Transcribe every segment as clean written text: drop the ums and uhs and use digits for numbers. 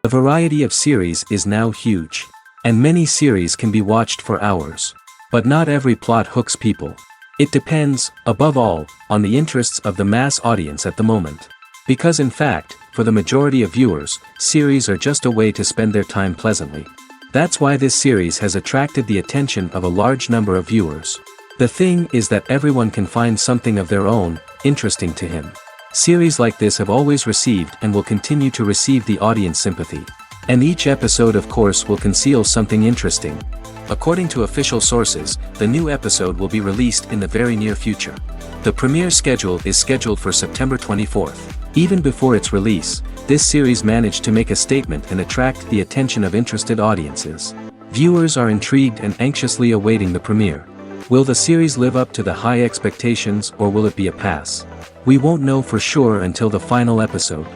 The variety of series is now huge. And many series can be watched for hours. But not every plot hooks people. It depends, above all, on the interests of the mass audience at the moment. Because in fact, for the majority of viewers, series are just a way to spend their time pleasantly. That's why this series has attracted the attention of a large number of viewers. The thing is that everyone can find something of their own, interesting to him. Series like this have always received and will continue to receive the audience sympathy. And each episode of course will conceal something interesting. According to official sources, the new episode will be released in the very near future. The premiere schedule is scheduled for September 24th. Even before its release, this series managed to make a statement and attract the attention of interested audiences. Viewers are intrigued and anxiously awaiting the premiere. Will the series live up to the high expectations or will it be a pass? We won't know for sure until the final episode.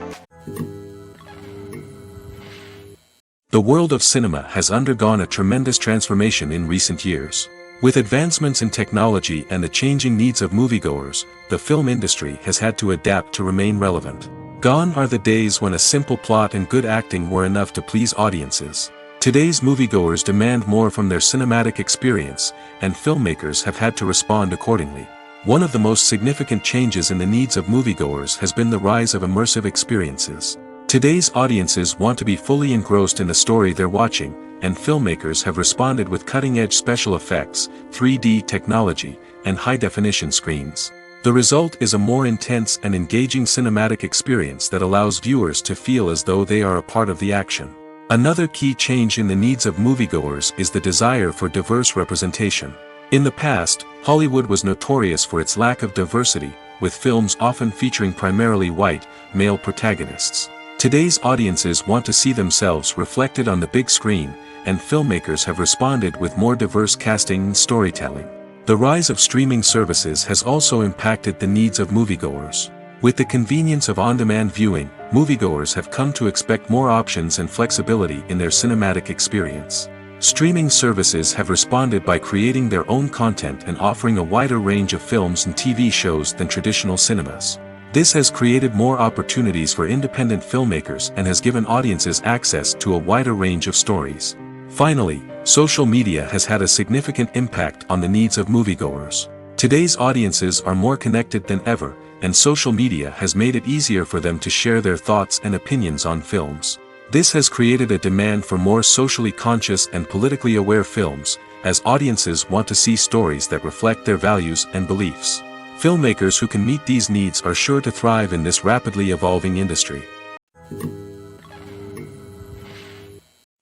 The world of cinema has undergone a tremendous transformation in recent years. With advancements in technology and the changing needs of moviegoers, the film industry has had to adapt to remain relevant. Gone are the days when a simple plot and good acting were enough to please audiences. Today's moviegoers demand more from their cinematic experience, and filmmakers have had to respond accordingly. One of the most significant changes in the needs of moviegoers has been the rise of immersive experiences. Today's audiences want to be fully engrossed in the story they're watching, and filmmakers have responded with cutting-edge special effects, 3D technology, and high-definition screens. The result is a more intense and engaging cinematic experience that allows viewers to feel as though they are a part of the action. Another key change in the needs of moviegoers is the desire for diverse representation. In the past, Hollywood was notorious for its lack of diversity, with films often featuring primarily white, male protagonists. Today's audiences want to see themselves reflected on the big screen, and filmmakers have responded with more diverse casting and storytelling. The rise of streaming services has also impacted the needs of moviegoers. With the convenience of on-demand viewing, moviegoers have come to expect more options and flexibility in their cinematic experience. Streaming services have responded by creating their own content and offering a wider range of films and TV shows than traditional cinemas. This has created more opportunities for independent filmmakers and has given audiences access to a wider range of stories. Finally, social media has had a significant impact on the needs of moviegoers. Today's audiences are more connected than ever, and social media has made it easier for them to share their thoughts and opinions on films. This has created a demand for more socially conscious and politically aware films, as audiences want to see stories that reflect their values and beliefs. Filmmakers who can meet these needs are sure to thrive in this rapidly evolving industry.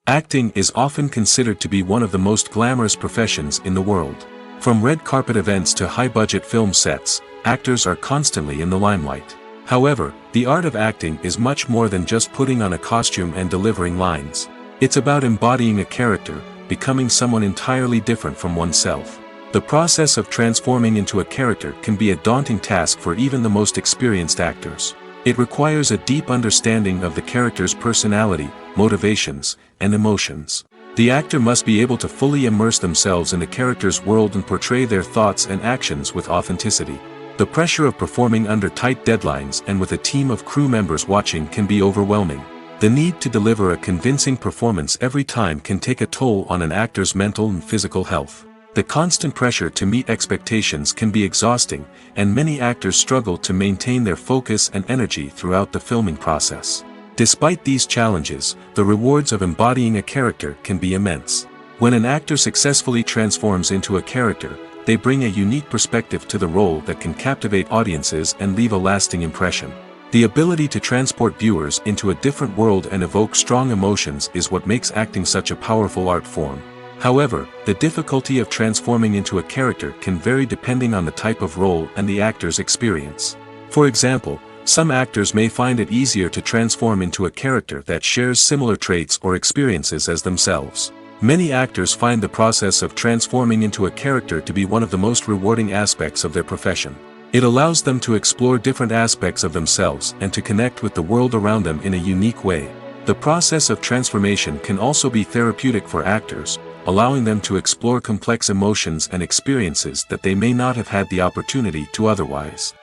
Acting is often considered to be one of the most glamorous professions in the world. From red carpet events to high-budget film sets, actors are constantly in the limelight. However, the art of acting is much more than just putting on a costume and delivering lines. It's about embodying a character, becoming someone entirely different from oneself. The process of transforming into a character can be a daunting task for even the most experienced actors. It requires a deep understanding of the character's personality, motivations, and emotions. The actor must be able to fully immerse themselves in the character's world and portray their thoughts and actions with authenticity. The pressure of performing under tight deadlines and with a team of crew members watching can be overwhelming. The need to deliver a convincing performance every time can take a toll on an actor's mental and physical health. The constant pressure to meet expectations can be exhausting, and many actors struggle to maintain their focus and energy throughout the filming process. Despite these challenges, the rewards of embodying a character can be immense. When an actor successfully transforms into a character, they bring a unique perspective to the role that can captivate audiences and leave a lasting impression. The ability to transport viewers into a different world and evoke strong emotions is what makes acting such a powerful art form. However, the difficulty of transforming into a character can vary depending on the type of role and the actor's experience. For example, some actors may find it easier to transform into a character that shares similar traits or experiences as themselves. Many actors find the process of transforming into a character to be one of the most rewarding aspects of their profession. It allows them to explore different aspects of themselves and to connect with the world around them in a unique way. The process of transformation can also be therapeutic for actors, allowing them to explore complex emotions and experiences that they may not have had the opportunity to otherwise.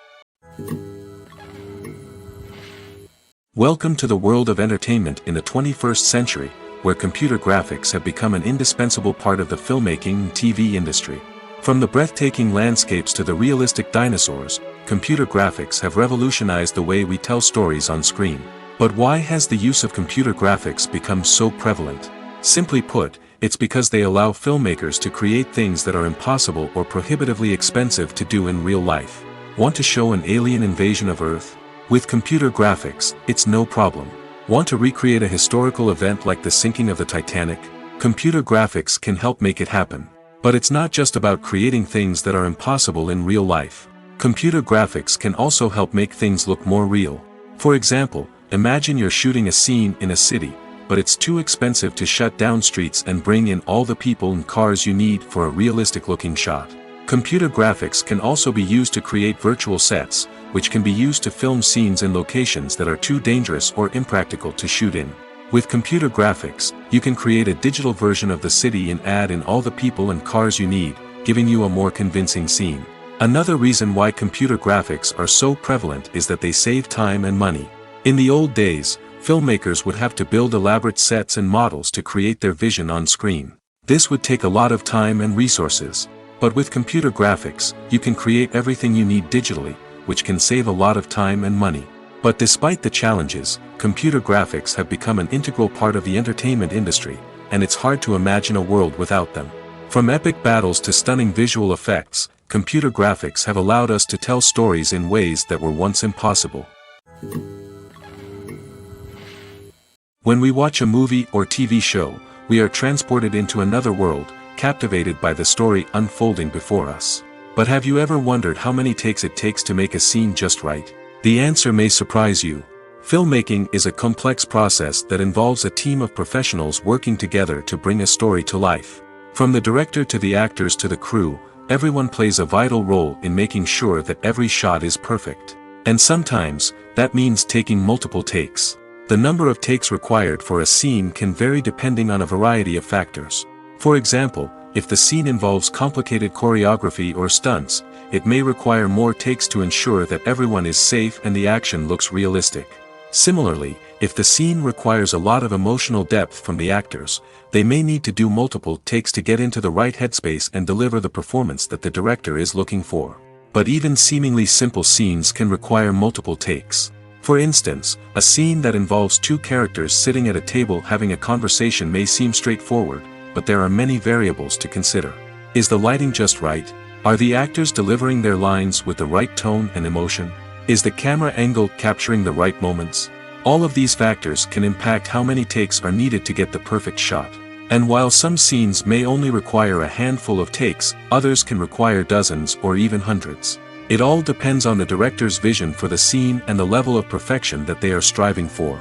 Welcome to the world of entertainment in the 21st century, where computer graphics have become an indispensable part of the filmmaking and TV industry. From the breathtaking landscapes to the realistic dinosaurs, computer graphics have revolutionized the way we tell stories on screen. But why has the use of computer graphics become so prevalent? Simply put, it's because they allow filmmakers to create things that are impossible or prohibitively expensive to do in real life. Want to show an alien invasion of Earth? With computer graphics, it's no problem. Want to recreate a historical event like the sinking of the Titanic? Computer graphics can help make it happen. But it's not just about creating things that are impossible in real life. Computer graphics can also help make things look more real. For example, imagine you're shooting a scene in a city, but it's too expensive to shut down streets and bring in all the people and cars you need for a realistic-looking shot. Computer graphics can also be used to create virtual sets, which can be used to film scenes in locations that are too dangerous or impractical to shoot in. With computer graphics, you can create a digital version of the city and add in all the people and cars you need, giving you a more convincing scene. Another reason why computer graphics are so prevalent is that they save time and money. In the old days, filmmakers would have to build elaborate sets and models to create their vision on screen. This would take a lot of time and resources. But with computer graphics, you can create everything you need digitally, which can save a lot of time and money. But despite the challenges, computer graphics have become an integral part of the entertainment industry, and it's hard to imagine a world without them. From epic battles to stunning visual effects, computer graphics have allowed us to tell stories in ways that were once impossible. When we watch a movie or TV show, we are transported into another world, captivated by the story unfolding before us. But have you ever wondered how many takes it takes to make a scene just right? The answer may surprise you. Filmmaking is a complex process that involves a team of professionals working together to bring a story to life. From the director to the actors to the crew, everyone plays a vital role in making sure that every shot is perfect. And sometimes, that means taking multiple takes. The number of takes required for a scene can vary depending on a variety of factors. For example, if the scene involves complicated choreography or stunts, it may require more takes to ensure that everyone is safe and the action looks realistic. Similarly, if the scene requires a lot of emotional depth from the actors, they may need to do multiple takes to get into the right headspace and deliver the performance that the director is looking for. But even seemingly simple scenes can require multiple takes. For instance, a scene that involves two characters sitting at a table having a conversation may seem straightforward, but there are many variables to consider. Is the lighting just right? Are the actors delivering their lines with the right tone and emotion? Is the camera angle capturing the right moments? All of these factors can impact how many takes are needed to get the perfect shot. And while some scenes may only require a handful of takes, others can require dozens or even hundreds. It all depends on the director's vision for the scene and the level of perfection that they are striving for.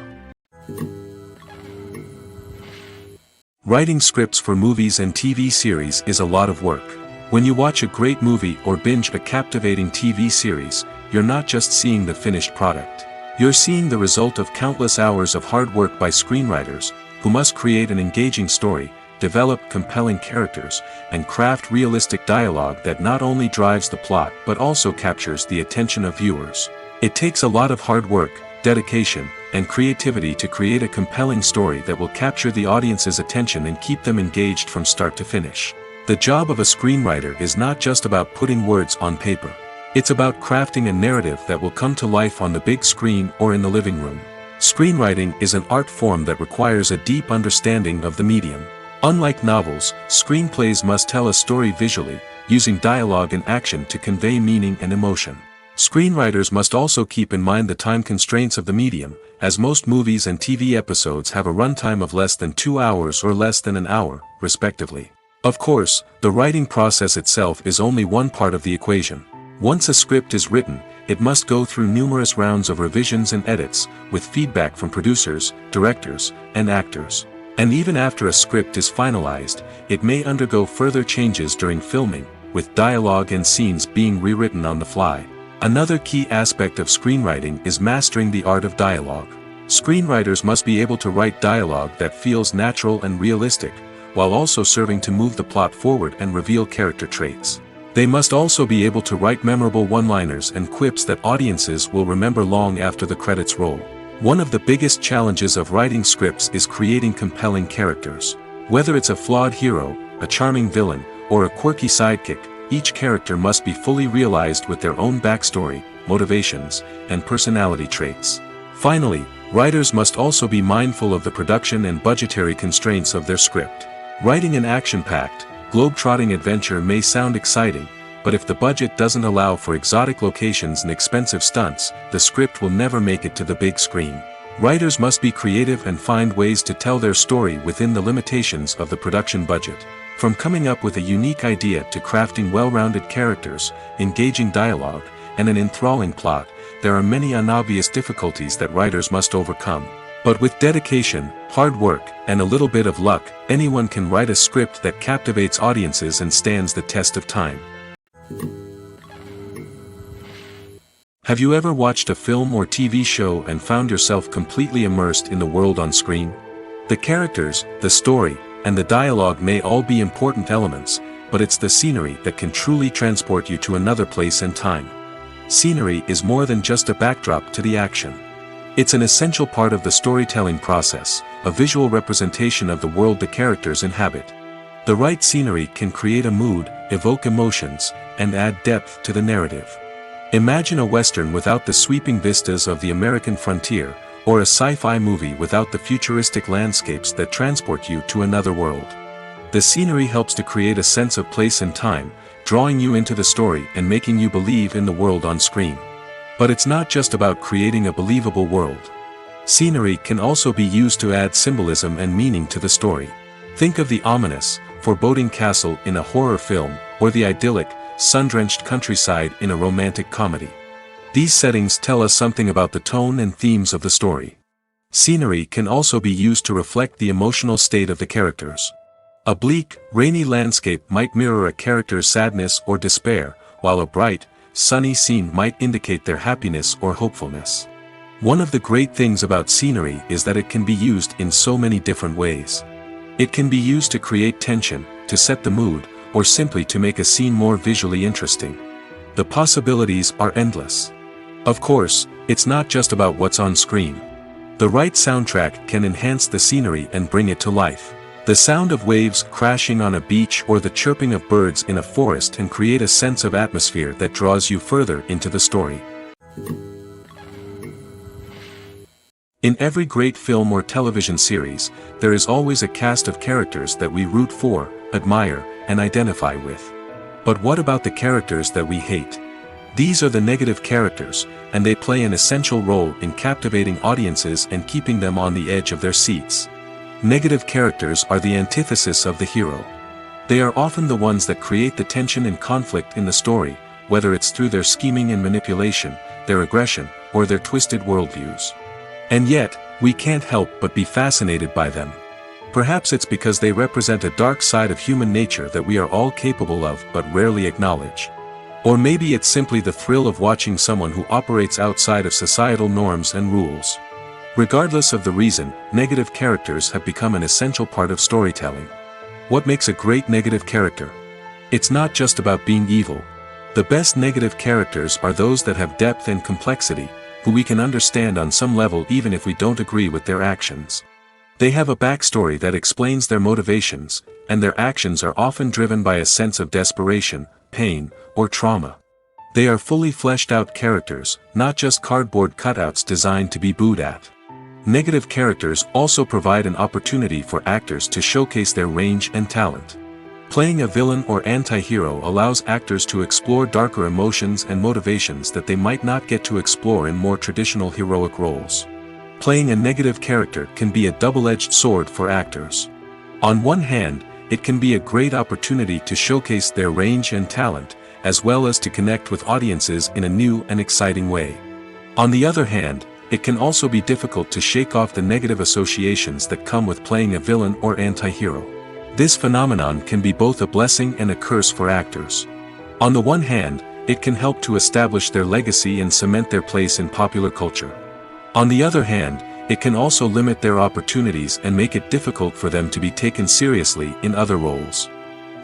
Writing scripts for movies and TV series is a lot of work. When you watch a great movie or binge a captivating TV series, you're not just seeing the finished product. You're seeing the result of countless hours of hard work by screenwriters, who must create an engaging story, develop compelling characters, and craft realistic dialogue that not only drives the plot but also captures the attention of viewers. It takes a lot of hard work, dedication, and creativity to create a compelling story that will capture the audience's attention and keep them engaged from start to finish. The job of a screenwriter is not just about putting words on paper. It's about crafting a narrative that will come to life on the big screen or in the living room. Screenwriting is an art form that requires a deep understanding of the medium. Unlike novels, screenplays must tell a story visually, using dialogue and action to convey meaning and emotion. Screenwriters must also keep in mind the time constraints of the medium, as most movies and TV episodes have a runtime of less than 2 hours or less than an hour, respectively. Of course, the writing process itself is only one part of the equation. Once a script is written, it must go through numerous rounds of revisions and edits, with feedback from producers, directors, and actors. And even after a script is finalized, it may undergo further changes during filming, with dialogue and scenes being rewritten on the fly. Another key aspect of screenwriting is mastering the art of dialogue. Screenwriters must be able to write dialogue that feels natural and realistic, while also serving to move the plot forward and reveal character traits. They must also be able to write memorable one-liners and quips that audiences will remember long after the credits roll. One of the biggest challenges of writing scripts is creating compelling characters. Whether it's a flawed hero, a charming villain, or a quirky sidekick, each character must be fully realized with their own backstory, motivations, and personality traits. Finally, writers must also be mindful of the production and budgetary constraints of their script. Writing an action-packed, globe-trotting adventure may sound exciting, but if the budget doesn't allow for exotic locations and expensive stunts, the script will never make it to the big screen. Writers must be creative and find ways to tell their story within the limitations of the production budget. From coming up with a unique idea to crafting well-rounded characters, engaging dialogue, and an enthralling plot, there are many unobvious difficulties that writers must overcome. But with dedication, hard work, and a little bit of luck, anyone can write a script that captivates audiences and stands the test of time. Have you ever watched a film or TV show and found yourself completely immersed in the world on screen? The characters, the story, and the dialogue may all be important elements, but it's the scenery that can truly transport you to another place and time. Scenery is more than just a backdrop to the action. It's an essential part of the storytelling process, a visual representation of the world the characters inhabit. The right scenery can create a mood, evoke emotions, and add depth to the narrative. Imagine a Western without the sweeping vistas of the American frontier, or a sci-fi movie without the futuristic landscapes that transport you to another world. The scenery helps to create a sense of place and time, drawing you into the story and making you believe in the world on screen. But it's not just about creating a believable world. Scenery can also be used to add symbolism and meaning to the story. Think of the ominous, foreboding castle in a horror film, or the idyllic, sun-drenched countryside in a romantic comedy. These settings tell us something about the tone and themes of the story. Scenery can also be used to reflect the emotional state of the characters. A bleak, rainy landscape might mirror a character's sadness or despair, while a bright, sunny scene might indicate their happiness or hopefulness. One of the great things about scenery is that it can be used in so many different ways. It can be used to create tension, to set the mood, or simply to make a scene more visually interesting. The possibilities are endless. Of course, it's not just about what's on screen. The right soundtrack can enhance the scenery and bring it to life. The sound of waves crashing on a beach or the chirping of birds in a forest can create a sense of atmosphere that draws you further into the story. In every great film or television series, there is always a cast of characters that we root for, admire, and identify with. But what about the characters that we hate? These are the negative characters, and they play an essential role in captivating audiences and keeping them on the edge of their seats. Negative characters are the antithesis of the hero. They are often the ones that create the tension and conflict in the story, whether it's through their scheming and manipulation, their aggression, or their twisted worldviews. And yet, we can't help but be fascinated by them. Perhaps it's because they represent a dark side of human nature that we are all capable of but rarely acknowledge. Or maybe it's simply the thrill of watching someone who operates outside of societal norms and rules. Regardless of the reason, negative characters have become an essential part of storytelling. What makes a great negative character? It's not just about being evil. The best negative characters are those that have depth and complexity, who we can understand on some level even if we don't agree with their actions. They have a backstory that explains their motivations, and their actions are often driven by a sense of desperation, pain, or trauma. They are fully fleshed out characters, not just cardboard cutouts designed to be booed at. Negative characters also provide an opportunity for actors to showcase their range and talent. Playing a villain or anti-hero allows actors to explore darker emotions and motivations that they might not get to explore in more traditional heroic roles. Playing a negative character can be a double-edged sword for actors. On one hand, it can be a great opportunity to showcase their range and talent, as well as to connect with audiences in a new and exciting way. On the other hand, it can also be difficult to shake off the negative associations that come with playing a villain or anti-hero. This phenomenon can be both a blessing and a curse for actors. On the one hand, it can help to establish their legacy and cement their place in popular culture. On the other hand, it can also limit their opportunities and make it difficult for them to be taken seriously in other roles.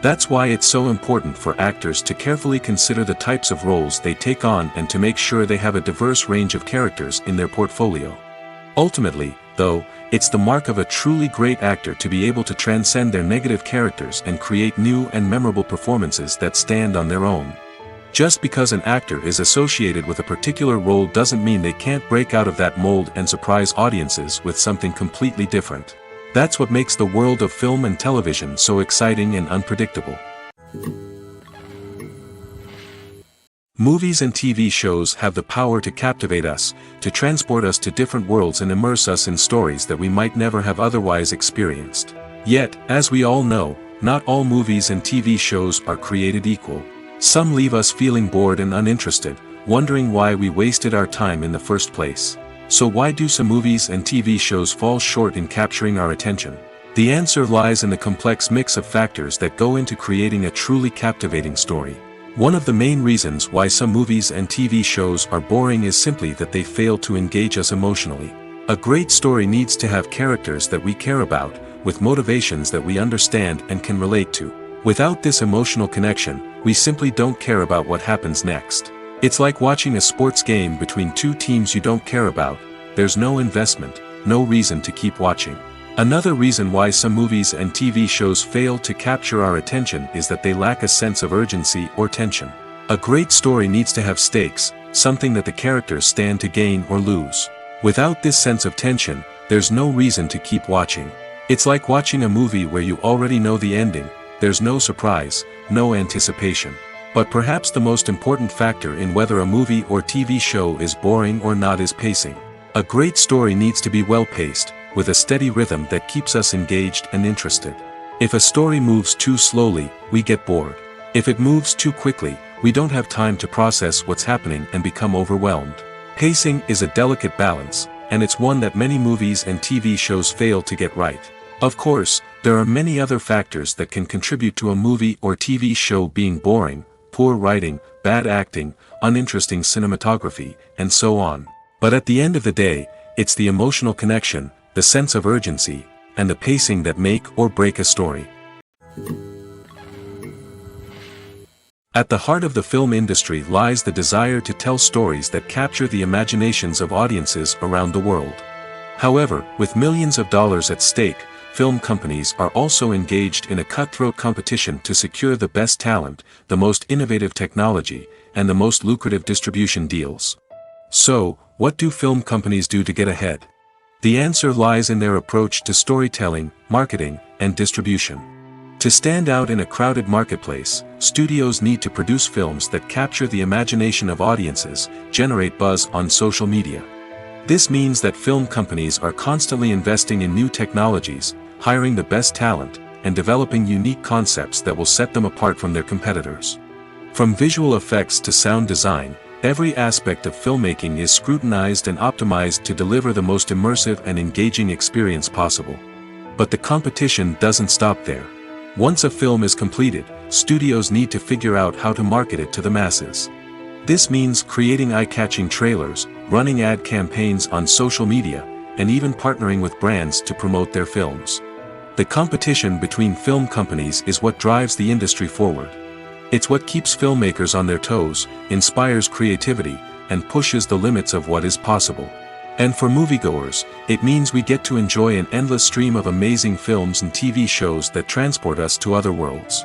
That's why it's so important for actors to carefully consider the types of roles they take on and to make sure they have a diverse range of characters in their portfolio. Ultimately, though, it's the mark of a truly great actor to be able to transcend their negative characters and create new and memorable performances that stand on their own. Just because an actor is associated with a particular role doesn't mean they can't break out of that mold and surprise audiences with something completely different. That's what makes the world of film and television so exciting and unpredictable. Movies and TV shows have the power to captivate us, to transport us to different worlds and immerse us in stories that we might never have otherwise experienced. Yet, as we all know, not all movies and TV shows are created equal. Some leave us feeling bored and uninterested, wondering why we wasted our time in the first place. So why do some movies and TV shows fall short in capturing our attention? The answer lies in the complex mix of factors that go into creating a truly captivating story. One of the main reasons why some movies and TV shows are boring is simply that they fail to engage us emotionally. A great story needs to have characters that we care about, with motivations that we understand and can relate to. Without this emotional connection, we simply don't care about what happens next. It's like watching a sports game between two teams you don't care about. There's no investment, no reason to keep watching. Another reason why some movies and TV shows fail to capture our attention is that they lack a sense of urgency or tension. A great story needs to have stakes, something that the characters stand to gain or lose. Without this sense of tension, there's no reason to keep watching. It's like watching a movie where you already know the ending. There's no surprise, no anticipation. But perhaps the most important factor in whether a movie or TV show is boring or not is pacing. A great story needs to be well-paced, with a steady rhythm that keeps us engaged and interested. If a story moves too slowly, we get bored. If it moves too quickly, we don't have time to process what's happening and become overwhelmed. Pacing is a delicate balance, and it's one that many movies and TV shows fail to get right. Of course, there are many other factors that can contribute to a movie or TV show being boring: poor writing, bad acting, uninteresting cinematography, and so on. But at the end of the day, it's the emotional connection, the sense of urgency, and the pacing that make or break a story. At the heart of the film industry lies the desire to tell stories that capture the imaginations of audiences around the world. However, with millions of dollars at stake, film companies are also engaged in a cutthroat competition to secure the best talent, the most innovative technology, and the most lucrative distribution deals. So, what do film companies do to get ahead? The answer lies in their approach to storytelling, marketing, and distribution. To stand out in a crowded marketplace, studios need to produce films that capture the imagination of audiences, generate buzz on social media. This means that film companies are constantly investing in new technologies, hiring the best talent, and developing unique concepts that will set them apart from their competitors. From visual effects to sound design, every aspect of filmmaking is scrutinized and optimized to deliver the most immersive and engaging experience possible. But the competition doesn't stop there. Once a film is completed, studios need to figure out how to market it to the masses. This means creating eye-catching trailers, running ad campaigns on social media, and even partnering with brands to promote their films. The competition between film companies is what drives the industry forward. It's what keeps filmmakers on their toes, inspires creativity, and pushes the limits of what is possible. And for moviegoers, it means we get to enjoy an endless stream of amazing films and TV shows that transport us to other worlds.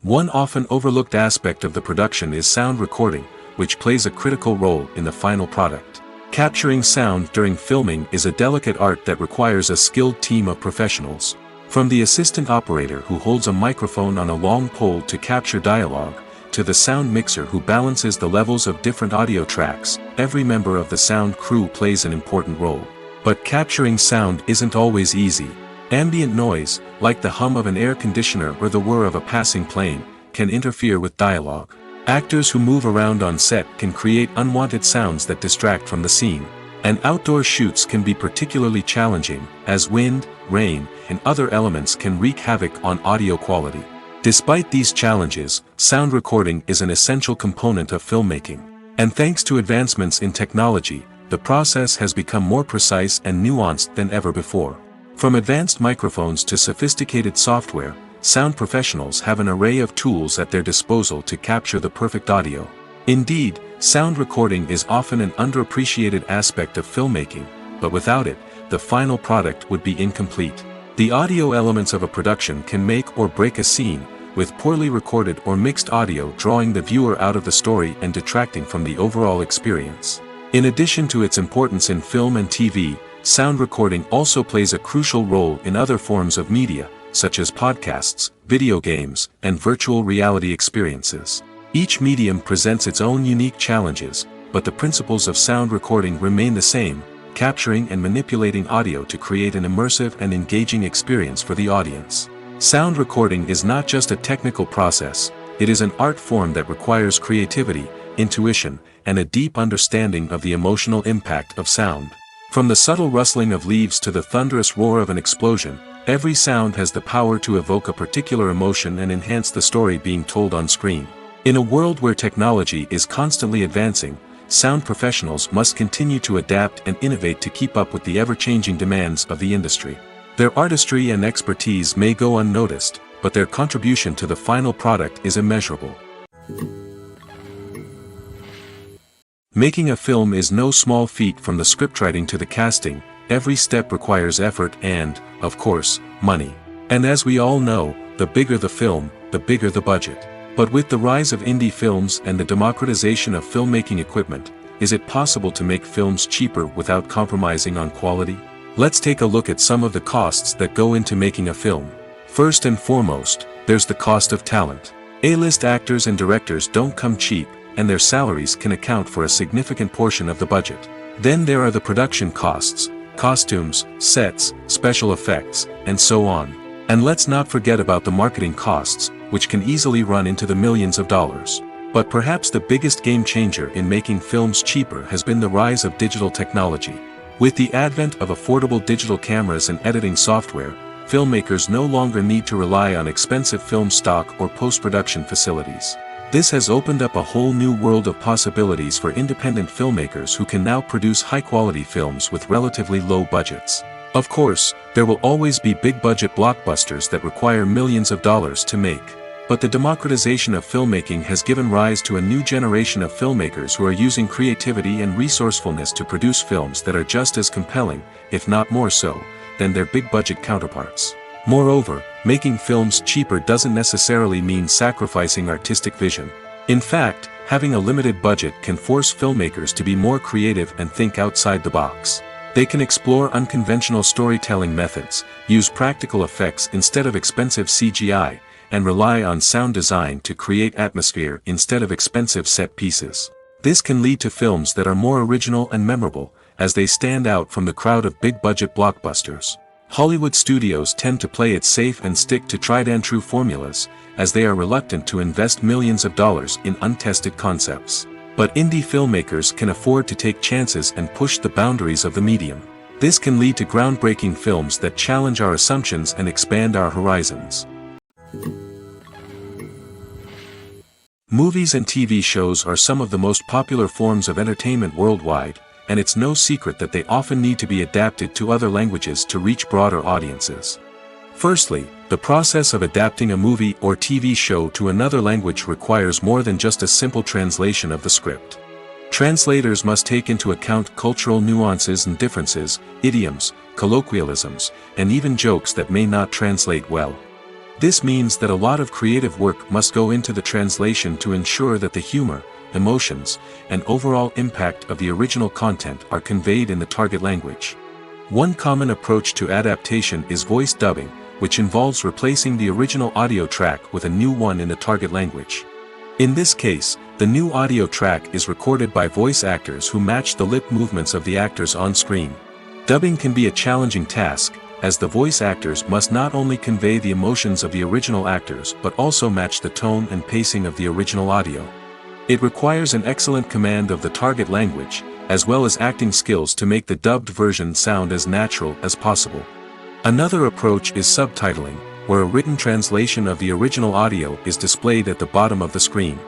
One often overlooked aspect of the production is sound recording, which plays a critical role in the final product. Capturing sound during filming is a delicate art that requires a skilled team of professionals. From the assistant operator who holds a microphone on a long pole to capture dialogue, to the sound mixer who balances the levels of different audio tracks, every member of the sound crew plays an important role. But capturing sound isn't always easy. Ambient noise, like the hum of an air conditioner or the whir of a passing plane, can interfere with dialogue. Actors who move around on set can create unwanted sounds that distract from the scene. And outdoor shoots can be particularly challenging, as wind, rain, and other elements can wreak havoc on audio quality. Despite these challenges, sound recording is an essential component of filmmaking. And thanks to advancements in technology, the process has become more precise and nuanced than ever before. From advanced microphones to sophisticated software, sound professionals have an array of tools at their disposal to capture the perfect audio. Indeed, Sound recording is often an underappreciated aspect of filmmaking, but without it, the final product would be incomplete. The audio elements of a production can make or break a scene, with poorly recorded or mixed audio drawing the viewer out of the story and detracting from the overall experience. In addition to its importance in film and TV, sound recording also plays a crucial role in other forms of media, such as podcasts, video games, and virtual reality experiences. Each medium presents its own unique challenges, but the principles of sound recording remain the same, capturing and manipulating audio to create an immersive and engaging experience for the audience. Sound recording is not just a technical process, it is an art form that requires creativity, intuition, and a deep understanding of the emotional impact of sound. From the subtle rustling of leaves to the thunderous roar of an explosion, every sound has the power to evoke a particular emotion and enhance the story being told on screen. In a world where technology is constantly advancing, sound professionals must continue to adapt and innovate to keep up with the ever-changing demands of the industry. Their artistry and expertise may go unnoticed, but their contribution to the final product is immeasurable. Making a film is no small feat. From the scriptwriting to the casting, every step requires effort and, of course, money. And as we all know, the bigger the film, the bigger the budget. But with the rise of indie films and the democratization of filmmaking equipment, is it possible to make films cheaper without compromising on quality? Let's take a look at some of the costs that go into making a film. First and foremost, there's the cost of talent. A-list actors and directors don't come cheap, and their salaries can account for a significant portion of the budget. Then there are the production costs, costumes, sets, special effects, and so on. And let's not forget about the marketing costs, which can easily run into the millions of dollars. But perhaps the biggest game changer in making films cheaper has been the rise of digital technology. With the advent of affordable digital cameras and editing software, filmmakers no longer need to rely on expensive film stock or post-production facilities. This has opened up a whole new world of possibilities for independent filmmakers who can now produce high-quality films with relatively low budgets. Of course, there will always be big-budget blockbusters that require millions of dollars to make. But the democratization of filmmaking has given rise to a new generation of filmmakers who are using creativity and resourcefulness to produce films that are just as compelling, if not more so, than their big-budget counterparts. Moreover, making films cheaper doesn't necessarily mean sacrificing artistic vision. In fact, having a limited budget can force filmmakers to be more creative and think outside the box. They can explore unconventional storytelling methods, use practical effects instead of expensive CGI, and rely on sound design to create atmosphere instead of expensive set pieces. This can lead to films that are more original and memorable, as they stand out from the crowd of big-budget blockbusters. Hollywood studios tend to play it safe and stick to tried-and-true formulas, as they are reluctant to invest millions of dollars in untested concepts. But indie filmmakers can afford to take chances and push the boundaries of the medium. This can lead to groundbreaking films that challenge our assumptions and expand our horizons. Movies and TV shows are some of the most popular forms of entertainment worldwide, and it's no secret that they often need to be adapted to other languages to reach broader audiences. Firstly, the process of adapting a movie or TV show to another language requires more than just a simple translation of the script. Translators must take into account cultural nuances and differences, idioms, colloquialisms, and even jokes that may not translate well. This means that a lot of creative work must go into the translation to ensure that the humor, emotions, and overall impact of the original content are conveyed in the target language. One common approach to adaptation is voice dubbing, which involves replacing the original audio track with a new one in the target language. In this case, the new audio track is recorded by voice actors who match the lip movements of the actors on screen. Dubbing can be a challenging task, as the voice actors must not only convey the emotions of the original actors but also match the tone and pacing of the original audio. It requires an excellent command of the target language, as well as acting skills to make the dubbed version sound as natural as possible. Another approach is subtitling, where a written translation of the original audio is displayed at the bottom of the screen.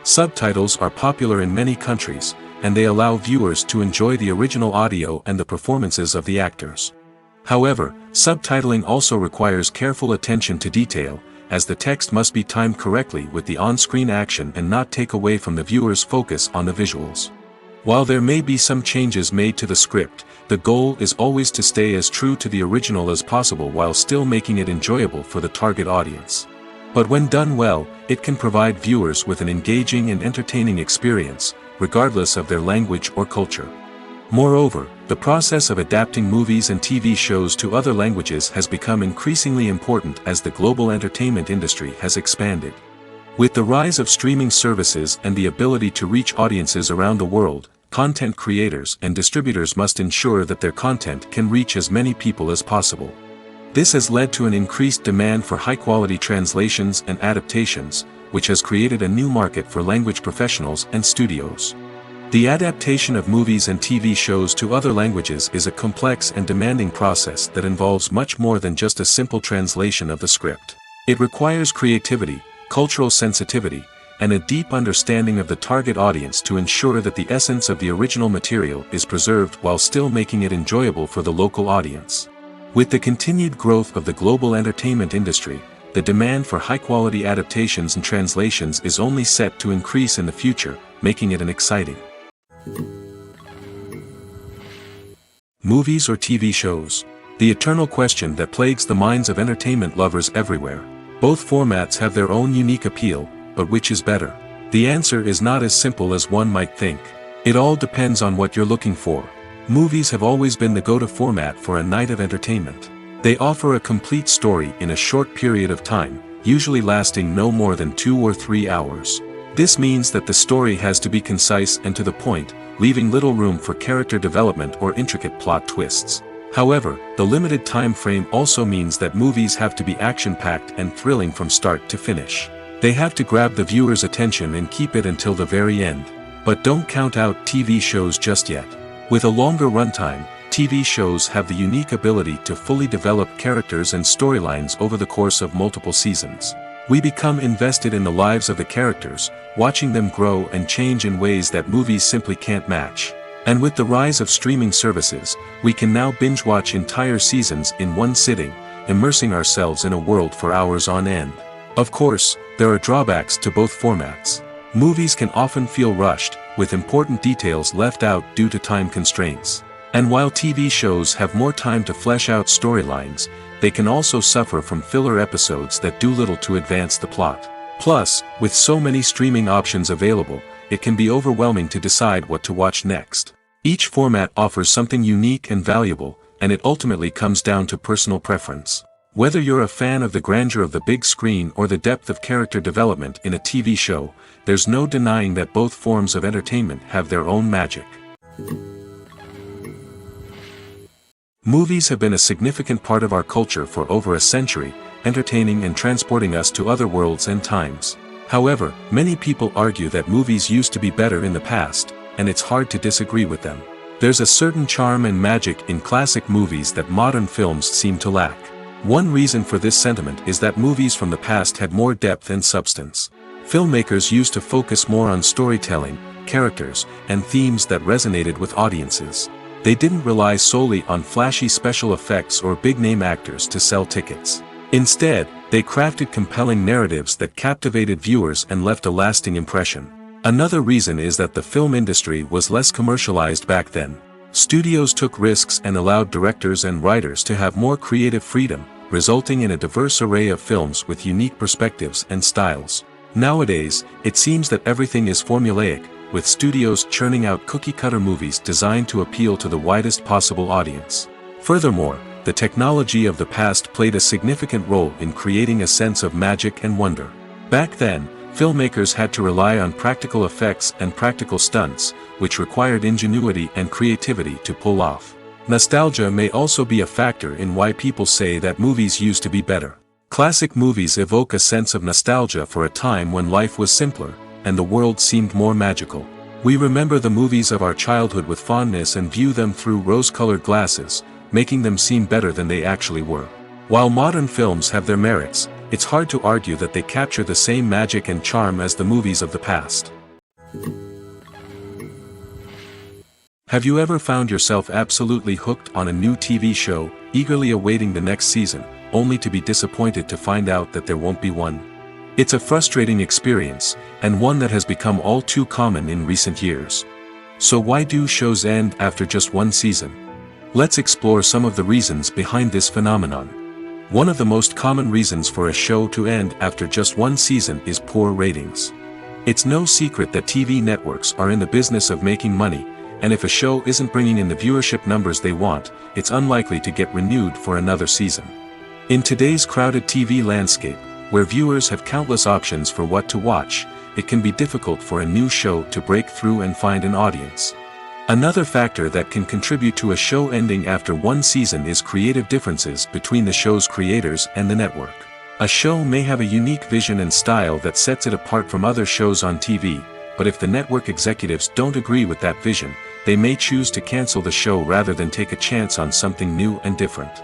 Subtitles are popular in many countries, and they allow viewers to enjoy the original audio and the performances of the actors. However, subtitling also requires careful attention to detail, as the text must be timed correctly with the on-screen action and not take away from the viewer's focus on the visuals. While there may be some changes made to the script, the goal is always to stay as true to the original as possible while still making it enjoyable for the target audience. But when done well, it can provide viewers with an engaging and entertaining experience, regardless of their language or culture. Moreover, the process of adapting movies and TV shows to other languages has become increasingly important as the global entertainment industry has expanded. With the rise of streaming services and the ability to reach audiences around the world, content creators and distributors must ensure that their content can reach as many people as possible. This has led to an increased demand for high-quality translations and adaptations, which has created a new market for language professionals and studios. The adaptation of movies and TV shows to other languages is a complex and demanding process that involves much more than just a simple translation of the script. It requires creativity, cultural sensitivity, and a deep understanding of the target audience to ensure that the essence of the original material is preserved while still making it enjoyable for the local audience. With the continued growth of the global entertainment industry, the demand for high-quality adaptations and translations is only set to increase in the future, making it an exciting. Movies or TV shows? The eternal question that plagues the minds of entertainment lovers everywhere. Both formats have their own unique appeal, but which is better? The answer is not as simple as one might think. It all depends on what you're looking for. Movies have always been the go-to format for a night of entertainment. They offer a complete story in a short period of time, usually lasting no more than 2 or 3 hours. This means that the story has to be concise and to the point, leaving little room for character development or intricate plot twists. However, the limited time frame also means that movies have to be action-packed and thrilling from start to finish. They have to grab the viewer's attention and keep it until the very end. But don't count out TV shows just yet. With a longer runtime, TV shows have the unique ability to fully develop characters and storylines over the course of multiple seasons. We become invested in the lives of the characters, watching them grow and change in ways that movies simply can't match. And with the rise of streaming services, we can now binge-watch entire seasons in one sitting, immersing ourselves in a world for hours on end. Of course, there are drawbacks to both formats. Movies can often feel rushed, with important details left out due to time constraints. And while TV shows have more time to flesh out storylines, they can also suffer from filler episodes that do little to advance the plot. Plus, with so many streaming options available, it can be overwhelming to decide what to watch next. Each format offers something unique and valuable, and it ultimately comes down to personal preference. Whether you're a fan of the grandeur of the big screen or the depth of character development in a TV show, there's no denying that both forms of entertainment have their own magic. Movies have been a significant part of our culture for over a century, entertaining and transporting us to other worlds and times. However, many people argue that movies used to be better in the past, and it's hard to disagree with them. There's a certain charm and magic in classic movies that modern films seem to lack. One reason for this sentiment is that movies from the past had more depth and substance. Filmmakers used to focus more on storytelling, characters, and themes that resonated with audiences. They didn't rely solely on flashy special effects or big-name actors to sell tickets. Instead, they crafted compelling narratives that captivated viewers and left a lasting impression. Another reason is that the film industry was less commercialized back then. Studios took risks and allowed directors and writers to have more creative freedom, resulting in a diverse array of films with unique perspectives and styles. Nowadays, it seems that everything is formulaic, with studios churning out cookie-cutter movies designed to appeal to the widest possible audience. Furthermore, the technology of the past played a significant role in creating a sense of magic and wonder. Back then, filmmakers had to rely on practical effects and practical stunts, which required ingenuity and creativity to pull off. Nostalgia may also be a factor in why people say that movies used to be better. Classic movies evoke a sense of nostalgia for a time when life was simpler, and the world seemed more magical. We remember the movies of our childhood with fondness and view them through rose-colored glasses, making them seem better than they actually were. While modern films have their merits, it's hard to argue that they capture the same magic and charm as the movies of the past. Have you ever found yourself absolutely hooked on a new TV show, eagerly awaiting the next season, only to be disappointed to find out that there won't be one. It's a frustrating experience, and one that has become all too common in recent years. So why do shows end after just one season? Let's explore some of the reasons behind this phenomenon. One of the most common reasons for a show to end after just one season is poor ratings. It's no secret that TV networks are in the business of making money, and if a show isn't bringing in the viewership numbers they want, it's unlikely to get renewed for another season. In today's crowded TV landscape, where viewers have countless options for what to watch, it can be difficult for a new show to break through and find an audience. Another factor that can contribute to a show ending after one season is creative differences between the show's creators and the network. A show may have a unique vision and style that sets it apart from other shows on TV, but if the network executives don't agree with that vision, they may choose to cancel the show rather than take a chance on something new and different.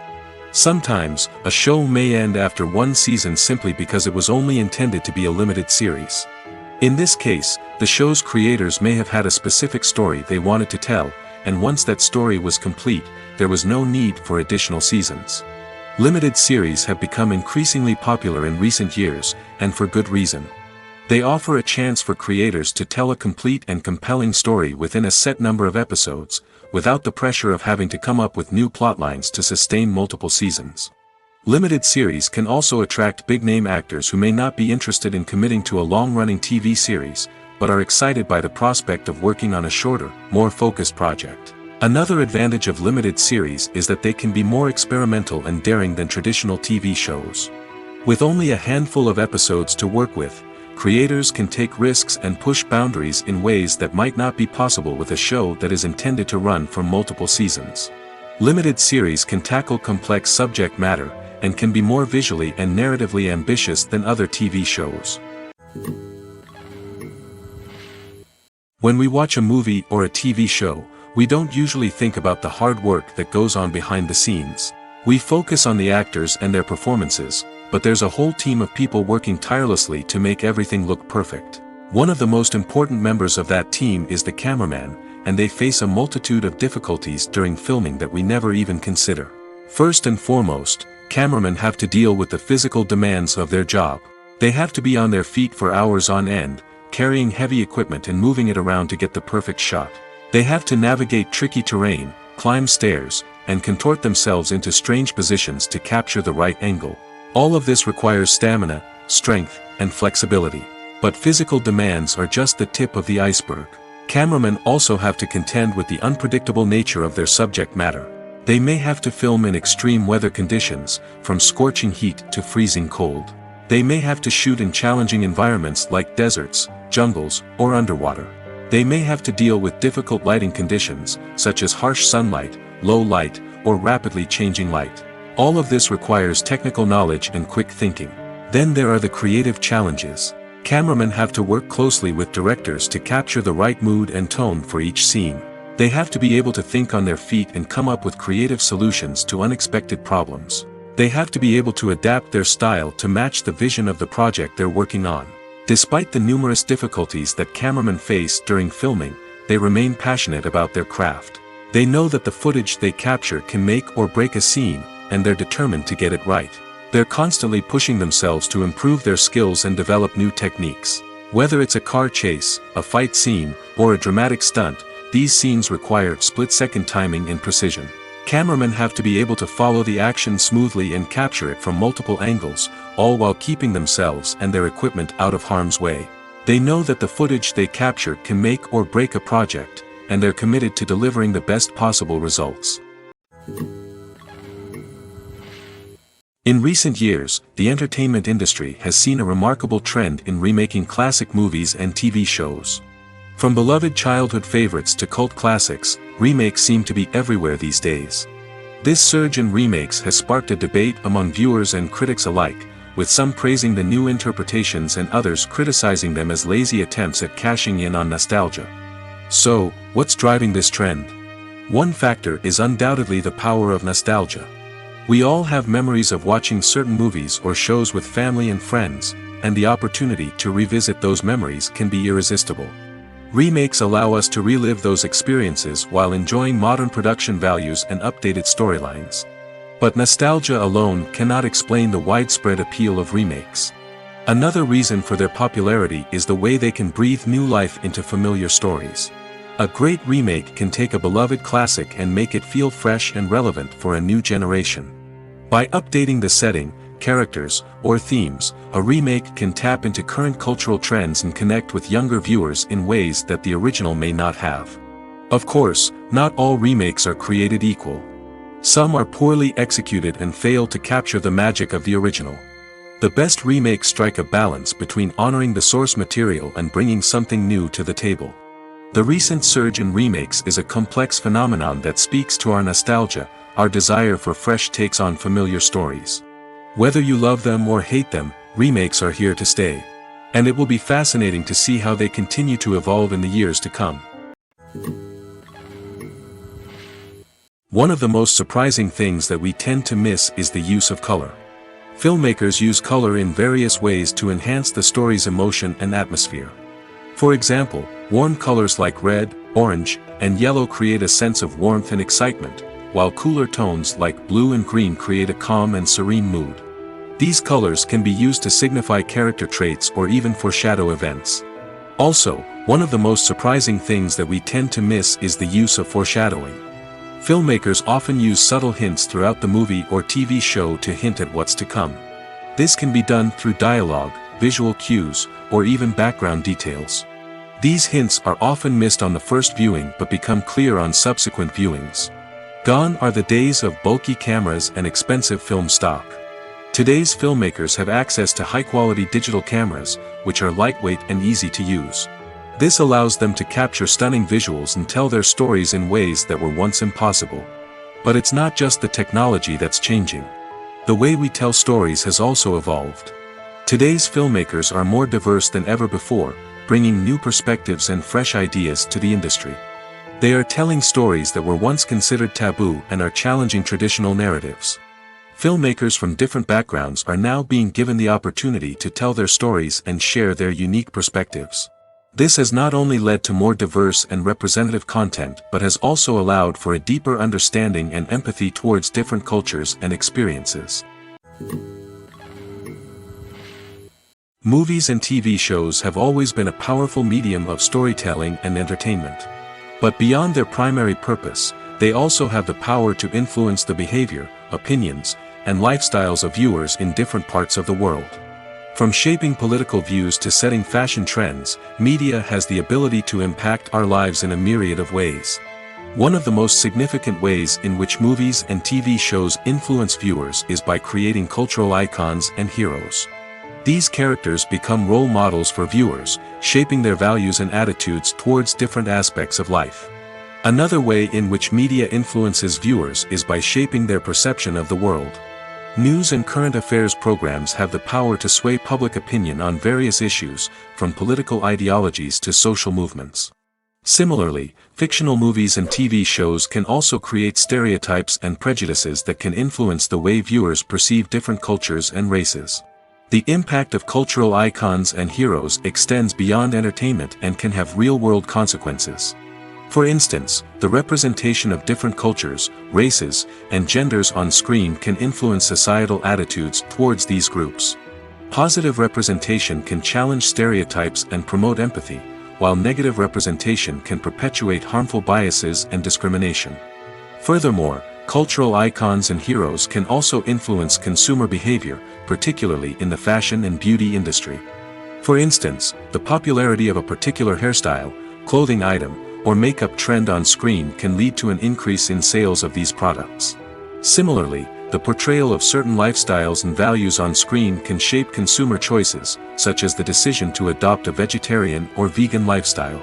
Sometimes, a show may end after one season simply because it was only intended to be a limited series. In this case, the show's creators may have had a specific story they wanted to tell, and once that story was complete, there was no need for additional seasons. Limited series have become increasingly popular in recent years, and for good reason. They offer a chance for creators to tell a complete and compelling story within a set number of episodes, without the pressure of having to come up with new plotlines to sustain multiple seasons. Limited series can also attract big-name actors who may not be interested in committing to a long-running TV series, but are excited by the prospect of working on a shorter, more focused project. Another advantage of limited series is that they can be more experimental and daring than traditional TV shows. With only a handful of episodes to work with, creators can take risks and push boundaries in ways that might not be possible with a show that is intended to run for multiple seasons. Limited series can tackle complex subject matter, and can be more visually and narratively ambitious than other TV shows. When we watch a movie or a TV show, we don't usually think about the hard work that goes on behind the scenes. We focus on the actors and their performances, but there's a whole team of people working tirelessly to make everything look perfect. One of the most important members of that team is the cameraman, and they face a multitude of difficulties during filming that we never even consider. First and foremost, cameramen have to deal with the physical demands of their job. They have to be on their feet for hours on end, carrying heavy equipment and moving it around to get the perfect shot. They have to navigate tricky terrain, climb stairs, and contort themselves into strange positions to capture the right angle. All of this requires stamina, strength, and flexibility. But physical demands are just the tip of the iceberg. Cameramen also have to contend with the unpredictable nature of their subject matter. They may have to film in extreme weather conditions, from scorching heat to freezing cold. They may have to shoot in challenging environments like deserts, jungles, or underwater. They may have to deal with difficult lighting conditions, such as harsh sunlight, low light, or rapidly changing light. All of this requires technical knowledge and quick thinking. Then there are the creative challenges. Cameramen have to work closely with directors to capture the right mood and tone for each scene. They have to be able to think on their feet and come up with creative solutions to unexpected problems. They have to be able to adapt their style to match the vision of the project they're working on. Despite the numerous difficulties that cameramen face during filming, they remain passionate about their craft. They know that the footage they capture can make or break a scene, and they're determined to get it right. They're constantly pushing themselves to improve their skills and develop new techniques. Whether it's a car chase, a fight scene, or a dramatic stunt, these scenes require split-second timing and precision. Cameramen have to be able to follow the action smoothly and capture it from multiple angles, all while keeping themselves and their equipment out of harm's way. They know that the footage they capture can make or break a project, and they're committed to delivering the best possible results. In recent years, the entertainment industry has seen a remarkable trend in remaking classic movies and TV shows. From beloved childhood favorites to cult classics, remakes seem to be everywhere these days. This surge in remakes has sparked a debate among viewers and critics alike, with some praising the new interpretations and others criticizing them as lazy attempts at cashing in on nostalgia. So, what's driving this trend? One factor is undoubtedly the power of nostalgia. We all have memories of watching certain movies or shows with family and friends, and the opportunity to revisit those memories can be irresistible. Remakes allow us to relive those experiences while enjoying modern production values and updated storylines. But nostalgia alone cannot explain the widespread appeal of remakes. Another reason for their popularity is the way they can breathe new life into familiar stories. A great remake can take a beloved classic and make it feel fresh and relevant for a new generation. By updating the setting, characters, or themes, a remake can tap into current cultural trends and connect with younger viewers in ways that the original may not have. Of course, not all remakes are created equal. Some are poorly executed and fail to capture the magic of the original. The best remakes strike a balance between honoring the source material and bringing something new to the table. The recent surge in remakes is a complex phenomenon that speaks to our nostalgia, our desire for fresh takes on familiar stories. Whether you love them or hate them, remakes are here to stay. And it will be fascinating to see how they continue to evolve in the years to come. One of the most surprising things that we tend to miss is the use of color. Filmmakers use color in various ways to enhance the story's emotion and atmosphere. For example, warm colors like red, orange, and yellow create a sense of warmth and excitement, while cooler tones like blue and green create a calm and serene mood. These colors can be used to signify character traits or even foreshadow events. Also, one of the most surprising things that we tend to miss is the use of foreshadowing. Filmmakers often use subtle hints throughout the movie or TV show to hint at what's to come. This can be done through dialogue, visual cues, or even background details. These hints are often missed on the first viewing but become clear on subsequent viewings. Gone are the days of bulky cameras and expensive film stock. Today's filmmakers have access to high-quality digital cameras, which are lightweight and easy to use. This allows them to capture stunning visuals and tell their stories in ways that were once impossible. But it's not just the technology that's changing. The way we tell stories has also evolved. Today's filmmakers are more diverse than ever before, bringing new perspectives and fresh ideas to the industry. They are telling stories that were once considered taboo and are challenging traditional narratives. Filmmakers from different backgrounds are now being given the opportunity to tell their stories and share their unique perspectives. This has not only led to more diverse and representative content but has also allowed for a deeper understanding and empathy towards different cultures and experiences. Movies and TV shows have always been a powerful medium of storytelling and entertainment. But beyond their primary purpose, they also have the power to influence the behavior, opinions, and lifestyles of viewers in different parts of the world. From shaping political views to setting fashion trends, media has the ability to impact our lives in a myriad of ways. One of the most significant ways in which movies and TV shows influence viewers is by creating cultural icons and heroes. These characters become role models for viewers, shaping their values and attitudes towards different aspects of life. Another way in which media influences viewers is by shaping their perception of the world. News and current affairs programs have the power to sway public opinion on various issues, from political ideologies to social movements. Similarly, fictional movies and TV shows can also create stereotypes and prejudices that can influence the way viewers perceive different cultures and races. The impact of cultural icons and heroes extends beyond entertainment and can have real-world consequences. For instance, the representation of different cultures, races, and genders on screen can influence societal attitudes towards these groups. Positive representation can challenge stereotypes and promote empathy, while negative representation can perpetuate harmful biases and discrimination. Furthermore, cultural icons and heroes can also influence consumer behavior, particularly in the fashion and beauty industry. For instance, the popularity of a particular hairstyle, clothing item, or makeup trend on screen can lead to an increase in sales of these products. Similarly, the portrayal of certain lifestyles and values on screen can shape consumer choices, such as the decision to adopt a vegetarian or vegan lifestyle.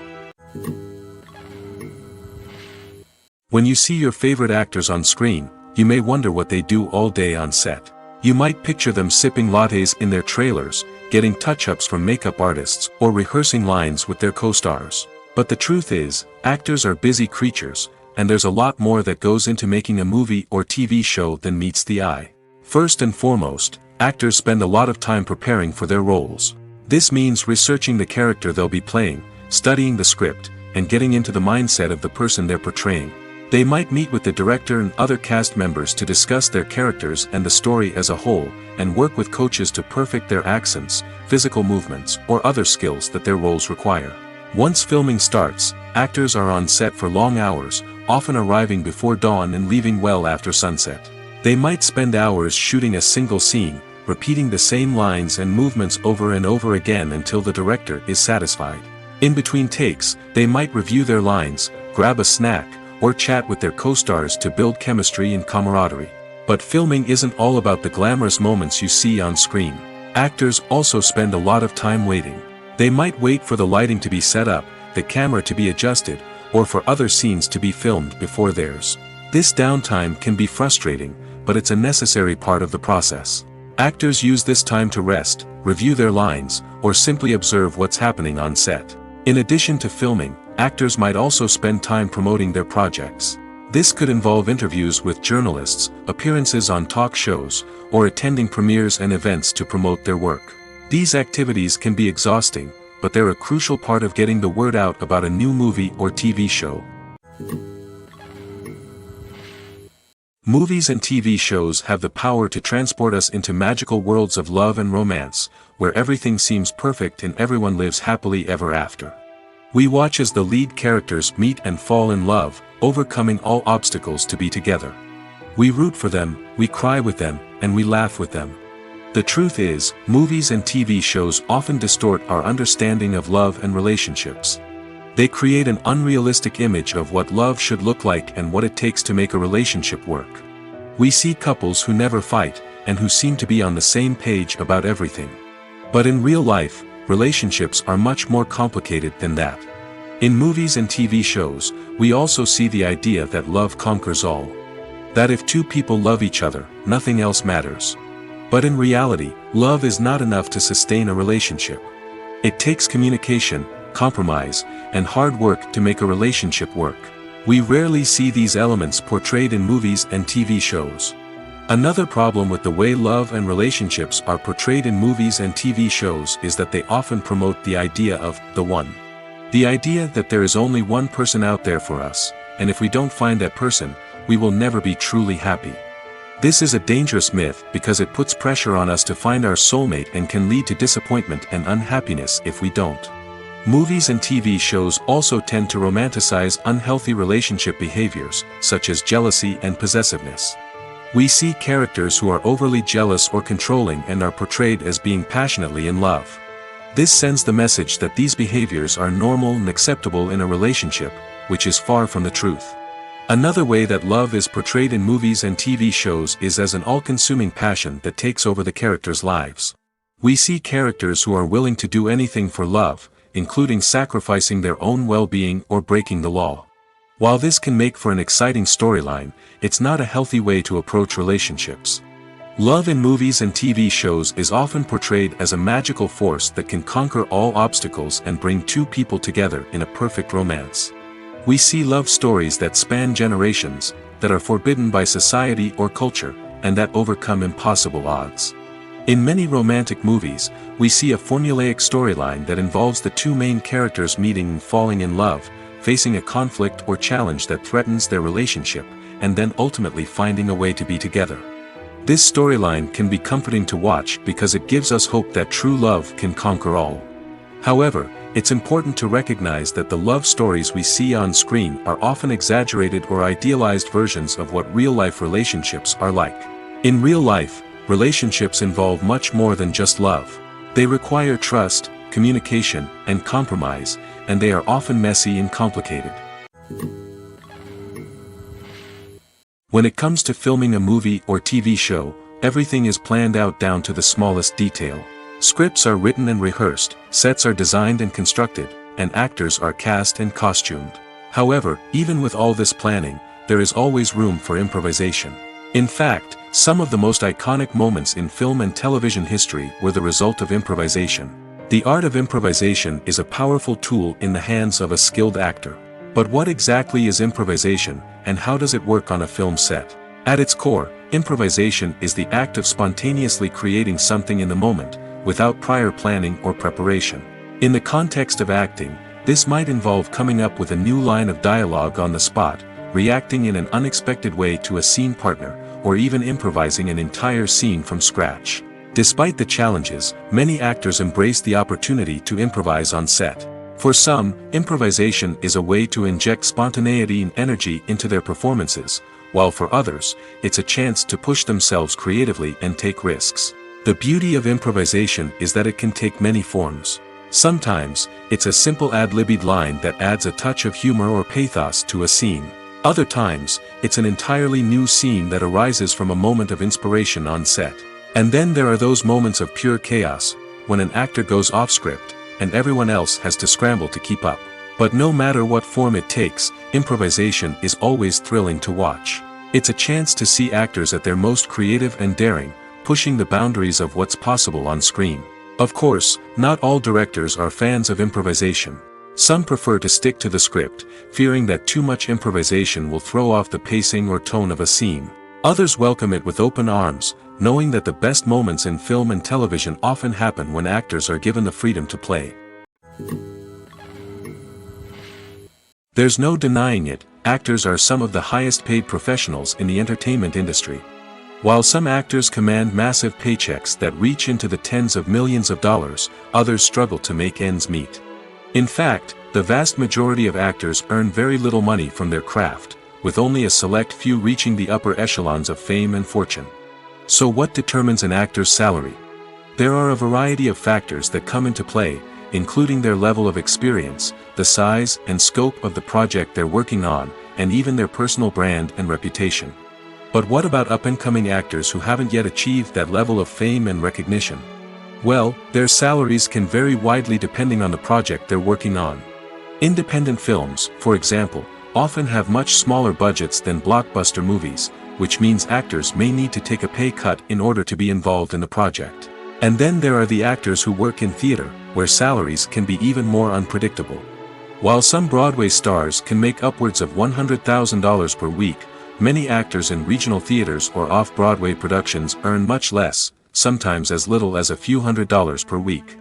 When you see your favorite actors on screen, you may wonder what they do all day on set. You might picture them sipping lattes in their trailers, getting touch-ups from makeup artists, or rehearsing lines with their co-stars. But the truth is, actors are busy creatures, and there's a lot more that goes into making a movie or TV show than meets the eye. First and foremost, actors spend a lot of time preparing for their roles. This means researching the character they'll be playing, studying the script, and getting into the mindset of the person they're portraying. They might meet with the director and other cast members to discuss their characters and the story as a whole, and work with coaches to perfect their accents, physical movements, or other skills that their roles require. Once filming starts, actors are on set for long hours, often arriving before dawn and leaving well after sunset. They might spend hours shooting a single scene, repeating the same lines and movements over and over again until the director is satisfied. In between takes, they might review their lines, grab a snack, or chat with their co-stars to build chemistry and camaraderie. But filming isn't all about the glamorous moments you see on screen. Actors also spend a lot of time waiting. They might wait for the lighting to be set up, the camera to be adjusted, or for other scenes to be filmed before theirs. This downtime can be frustrating, but it's a necessary part of the process. Actors use this time to rest, review their lines, or simply observe what's happening on set. In addition to filming, actors might also spend time promoting their projects. This could involve interviews with journalists, appearances on talk shows, or attending premieres and events to promote their work. These activities can be exhausting, but they're a crucial part of getting the word out about a new movie or TV show. Movies and TV shows have the power to transport us into magical worlds of love and romance, where everything seems perfect and everyone lives happily ever after. We watch as the lead characters meet and fall in love, overcoming all obstacles to be together. We root for them, we cry with them, and we laugh with them. The truth is, movies and TV shows often distort our understanding of love and relationships. They create an unrealistic image of what love should look like and what it takes to make a relationship work. We see couples who never fight, and who seem to be on the same page about everything. But in real life, relationships are much more complicated than that. In movies and TV shows, we also see the idea that love conquers all. That if two people love each other, nothing else matters. But in reality, love is not enough to sustain a relationship. It takes communication, compromise, and hard work to make a relationship work. We rarely see these elements portrayed in movies and TV shows. Another problem with the way love and relationships are portrayed in movies and TV shows is that they often promote the idea of the one. The idea that there is only one person out there for us, and if we don't find that person, we will never be truly happy. This is a dangerous myth because it puts pressure on us to find our soulmate and can lead to disappointment and unhappiness if we don't. Movies and TV shows also tend to romanticize unhealthy relationship behaviors, such as jealousy and possessiveness. We see characters who are overly jealous or controlling and are portrayed as being passionately in love. This sends the message that these behaviors are normal and acceptable in a relationship, which is far from the truth. Another way that love is portrayed in movies and TV shows is as an all-consuming passion that takes over the characters' lives. We see characters who are willing to do anything for love, including sacrificing their own well-being or breaking the law. While this can make for an exciting storyline, it's not a healthy way to approach relationships. Love in movies and TV shows is often portrayed as a magical force that can conquer all obstacles and bring two people together in a perfect romance. We see love stories that span generations, that are forbidden by society or culture, and that overcome impossible odds. In many romantic movies, we see a formulaic storyline that involves the two main characters meeting and falling in love, facing a conflict or challenge that threatens their relationship, and then ultimately finding a way to be together. This storyline can be comforting to watch because it gives us hope that true love can conquer all. However, it's important to recognize that the love stories we see on screen are often exaggerated or idealized versions of what real-life relationships are like. In real life, relationships involve much more than just love. They require trust, communication, and compromise, and they are often messy and complicated. When it comes to filming a movie or TV show, everything is planned out down to the smallest detail. Scripts are written and rehearsed, sets are designed and constructed, and actors are cast and costumed. However, even with all this planning, there is always room for improvisation. In fact, some of the most iconic moments in film and television history were the result of improvisation. The art of improvisation is a powerful tool in the hands of a skilled actor. But what exactly is improvisation, and how does it work on a film set? At its core, improvisation is the act of spontaneously creating something in the moment, without prior planning or preparation. In the context of acting, this might involve coming up with a new line of dialogue on the spot, reacting in an unexpected way to a scene partner, or even improvising an entire scene from scratch. Despite the challenges, many actors embrace the opportunity to improvise on set. For some, improvisation is a way to inject spontaneity and energy into their performances, while for others, it's a chance to push themselves creatively and take risks. The beauty of improvisation is that it can take many forms. Sometimes, it's a simple ad-libbed line that adds a touch of humor or pathos to a scene. Other times, it's an entirely new scene that arises from a moment of inspiration on set. And then there are those moments of pure chaos, when an actor goes off script, and everyone else has to scramble to keep up. But no matter what form it takes, improvisation is always thrilling to watch. It's a chance to see actors at their most creative and daring, pushing the boundaries of what's possible on screen. Of course, not all directors are fans of improvisation. Some prefer to stick to the script, fearing that too much improvisation will throw off the pacing or tone of a scene. Others welcome it with open arms, knowing that the best moments in film and television often happen when actors are given the freedom to play. There's no denying it, actors are some of the highest paid professionals in the entertainment industry. While some actors command massive paychecks that reach into the tens of millions of dollars, others struggle to make ends meet. In fact, the vast majority of actors earn very little money from their craft, with only a select few reaching the upper echelons of fame and fortune. So what determines an actor's salary? There are a variety of factors that come into play, including their level of experience, the size and scope of the project they're working on, and even their personal brand and reputation. But what about up-and-coming actors who haven't yet achieved that level of fame and recognition? Well, their salaries can vary widely depending on the project they're working on. Independent films, for example, often have much smaller budgets than blockbuster movies, which means actors may need to take a pay cut in order to be involved in the project. And then there are the actors who work in theater, where salaries can be even more unpredictable. While some Broadway stars can make upwards of $100,000 per week, many actors in regional theaters or off-Broadway productions earn much less, sometimes as little as a few $100s per week.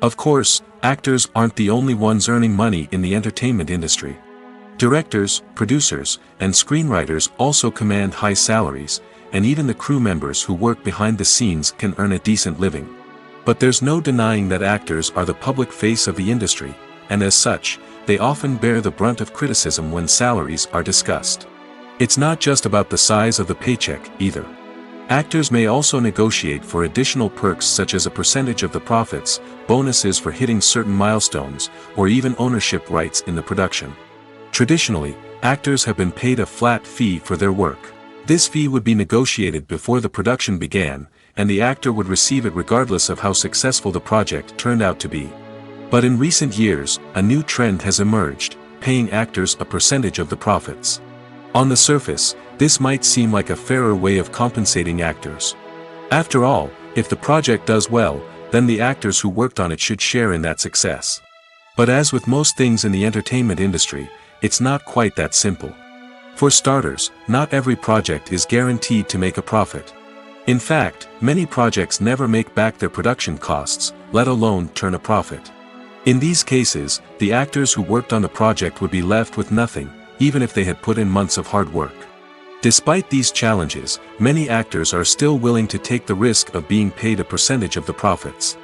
Of course, actors aren't the only ones earning money in the entertainment industry. Directors, producers, and screenwriters also command high salaries, and even the crew members who work behind the scenes can earn a decent living. But there's no denying that actors are the public face of the industry, and as such, they often bear the brunt of criticism when salaries are discussed. It's not just about the size of the paycheck, either. Actors may also negotiate for additional perks such as a percentage of the profits, bonuses for hitting certain milestones, or even ownership rights in the production. Traditionally, actors have been paid a flat fee for their work. This fee would be negotiated before the production began, and the actor would receive it regardless of how successful the project turned out to be. But in recent years, a new trend has emerged, paying actors a percentage of the profits. On the surface, this might seem like a fairer way of compensating actors. After all, if the project does well, then the actors who worked on it should share in that success. But as with most things in the entertainment industry, it's not quite that simple. For starters, not every project is guaranteed to make a profit. In fact, many projects never make back their production costs, let alone turn a profit. In these cases, the actors who worked on the project would be left with nothing, even if they had put in months of hard work. Despite these challenges, many actors are still willing to take the risk of being paid a percentage of the profits.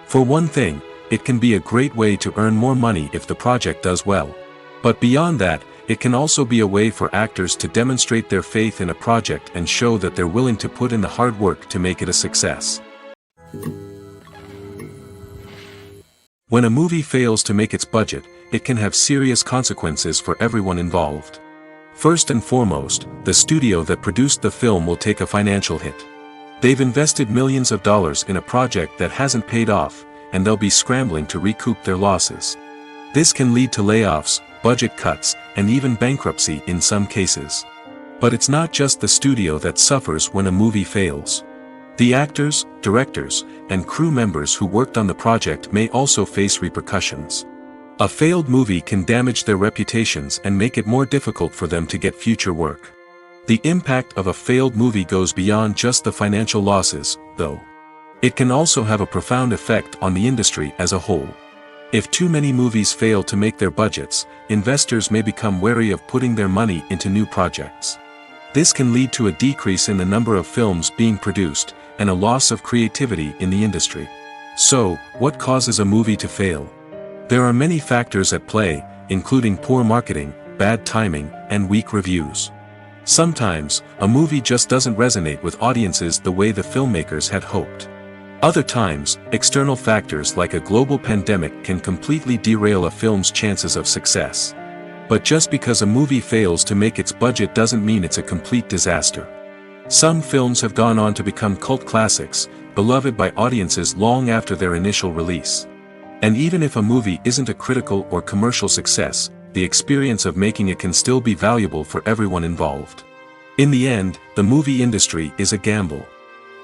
For one thing, it can be a great way to earn more money if the project does well. But beyond that, it can also be a way for actors to demonstrate their faith in a project and show that they're willing to put in the hard work to make it a success. When a movie fails to make its budget, it can have serious consequences for everyone involved. First and foremost, the studio that produced the film will take a financial hit. They've invested millions of dollars in a project that hasn't paid off, and they'll be scrambling to recoup their losses. This can lead to layoffs, budget cuts, and even bankruptcy in some cases. But it's not just the studio that suffers when a movie fails. The actors, directors, and crew members who worked on the project may also face repercussions. A failed movie can damage their reputations and make it more difficult for them to get future work. The impact of a failed movie goes beyond just the financial losses, though. It can also have a profound effect on the industry as a whole. If too many movies fail to make their budgets, investors may become wary of putting their money into new projects. This can lead to a decrease in the number of films being produced, and a loss of creativity in the industry. So, what causes a movie to fail? There are many factors at play, including poor marketing, bad timing, and weak reviews. Sometimes, a movie just doesn't resonate with audiences the way the filmmakers had hoped. Other times, external factors like a global pandemic can completely derail a film's chances of success. But just because a movie fails to make its budget doesn't mean it's a complete disaster. Some films have gone on to become cult classics, beloved by audiences long after their initial release. And even if a movie isn't a critical or commercial success, the experience of making it can still be valuable for everyone involved. In the end, the movie industry is a gamble.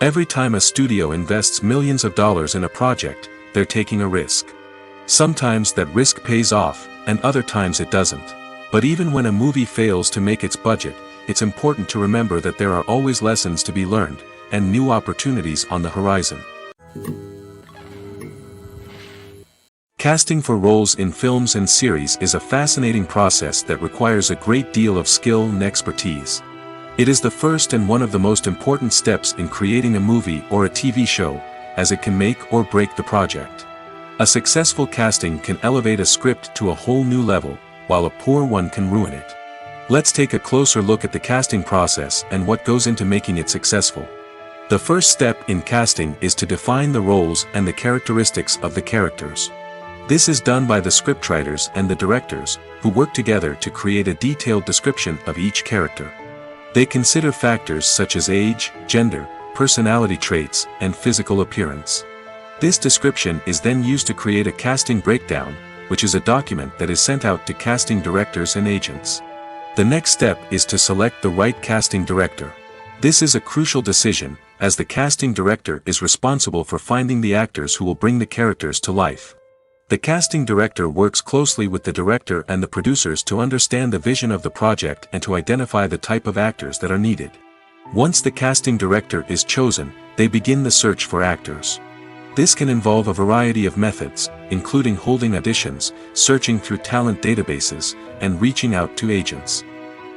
Every time a studio invests millions of dollars in a project, they're taking a risk. Sometimes that risk pays off, and other times it doesn't. But even when a movie fails to make its budget, it's important to remember that there are always lessons to be learned, and new opportunities on the horizon. Casting for roles in films and series is a fascinating process that requires a great deal of skill and expertise. It is the first and one of the most important steps in creating a movie or a TV show, as it can make or break the project. A successful casting can elevate a script to a whole new level, while a poor one can ruin it. Let's take a closer look at the casting process and what goes into making it successful. The first step in casting is to define the roles and the characteristics of the characters. This is done by the scriptwriters and the directors, who work together to create a detailed description of each character. They consider factors such as age, gender, personality traits, and physical appearance. This description is then used to create a casting breakdown, which is a document that is sent out to casting directors and agents. The next step is to select the right casting director. This is a crucial decision, as the casting director is responsible for finding the actors who will bring the characters to life. The casting director works closely with the director and the producers to understand the vision of the project and to identify the type of actors that are needed. Once the casting director is chosen, they begin the search for actors. This can involve a variety of methods, including holding auditions, searching through talent databases, and reaching out to agents.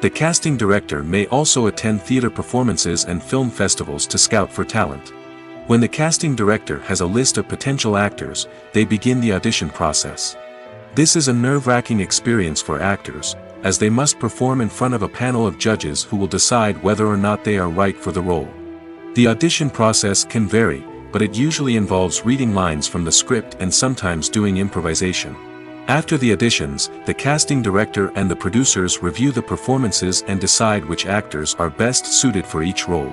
The casting director may also attend theater performances and film festivals to scout for talent. When the casting director has a list of potential actors, they begin the audition process. This is a nerve-wracking experience for actors, as they must perform in front of a panel of judges who will decide whether or not they are right for the role. The audition process can vary, but it usually involves reading lines from the script and sometimes doing improvisation. After the auditions, the casting director and the producers review the performances and decide which actors are best suited for each role.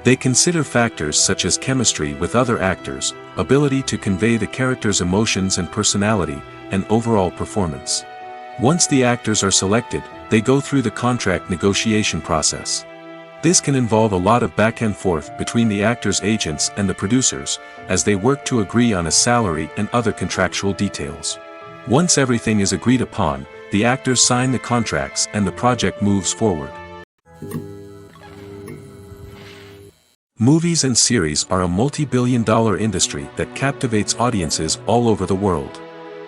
They consider factors such as chemistry with other actors, ability to convey the character's emotions and personality, and overall performance. Once the actors are selected, they go through the contract negotiation process. This can involve a lot of back and forth between the actors' agents and the producers, as they work to agree on a salary and other contractual details. Once everything is agreed upon, the actors sign the contracts and the project moves forward. Movies and series are a multi-billion-dollar industry that captivates audiences all over the world.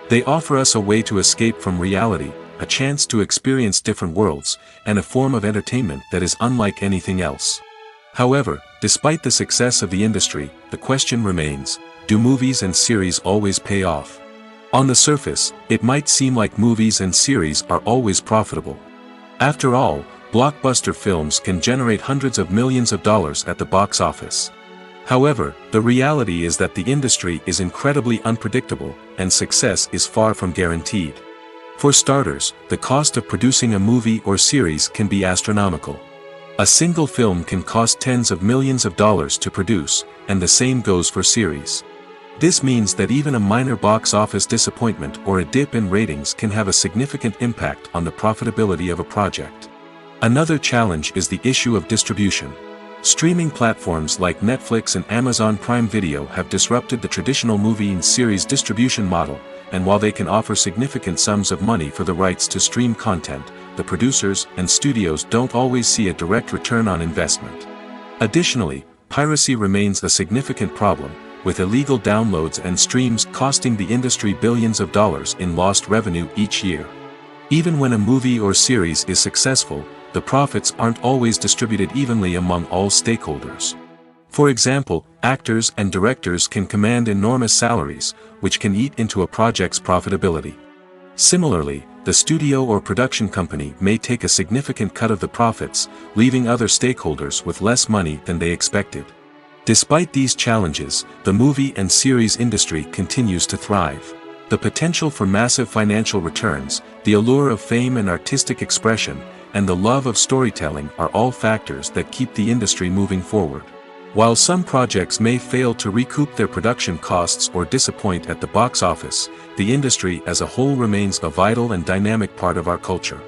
They offer us a way to escape from reality, a chance to experience different worlds, and a form of entertainment that is unlike anything else. However, despite the success of the industry, the question remains, do movies and series always pay off? On the surface, it might seem like movies and series are always profitable. After all, blockbuster films can generate hundreds of millions of dollars at the box office. However, the reality is that the industry is incredibly unpredictable, and success is far from guaranteed. For starters, the cost of producing a movie or series can be astronomical. A single film can cost tens of millions of dollars to produce, and the same goes for series. This means that even a minor box office disappointment or a dip in ratings can have a significant impact on the profitability of a project. Another challenge is the issue of distribution. Streaming platforms like Netflix and Amazon Prime Video have disrupted the traditional movie and series distribution model, and while they can offer significant sums of money for the rights to stream content, the producers and studios don't always see a direct return on investment. Additionally, piracy remains a significant problem, with illegal downloads and streams costing the industry billions of dollars in lost revenue each year. Even when a movie or series is successful, the profits aren't always distributed evenly among all stakeholders. For example, actors and directors can command enormous salaries, which can eat into a project's profitability. Similarly, the studio or production company may take a significant cut of the profits, leaving other stakeholders with less money than they expected. Despite these challenges, the movie and series industry continues to thrive. The potential for massive financial returns, the allure of fame and artistic expression, and the love of storytelling are all factors that keep the industry moving forward. While some projects may fail to recoup their production costs or disappoint at the box office, the industry as a whole remains a vital and dynamic part of our culture.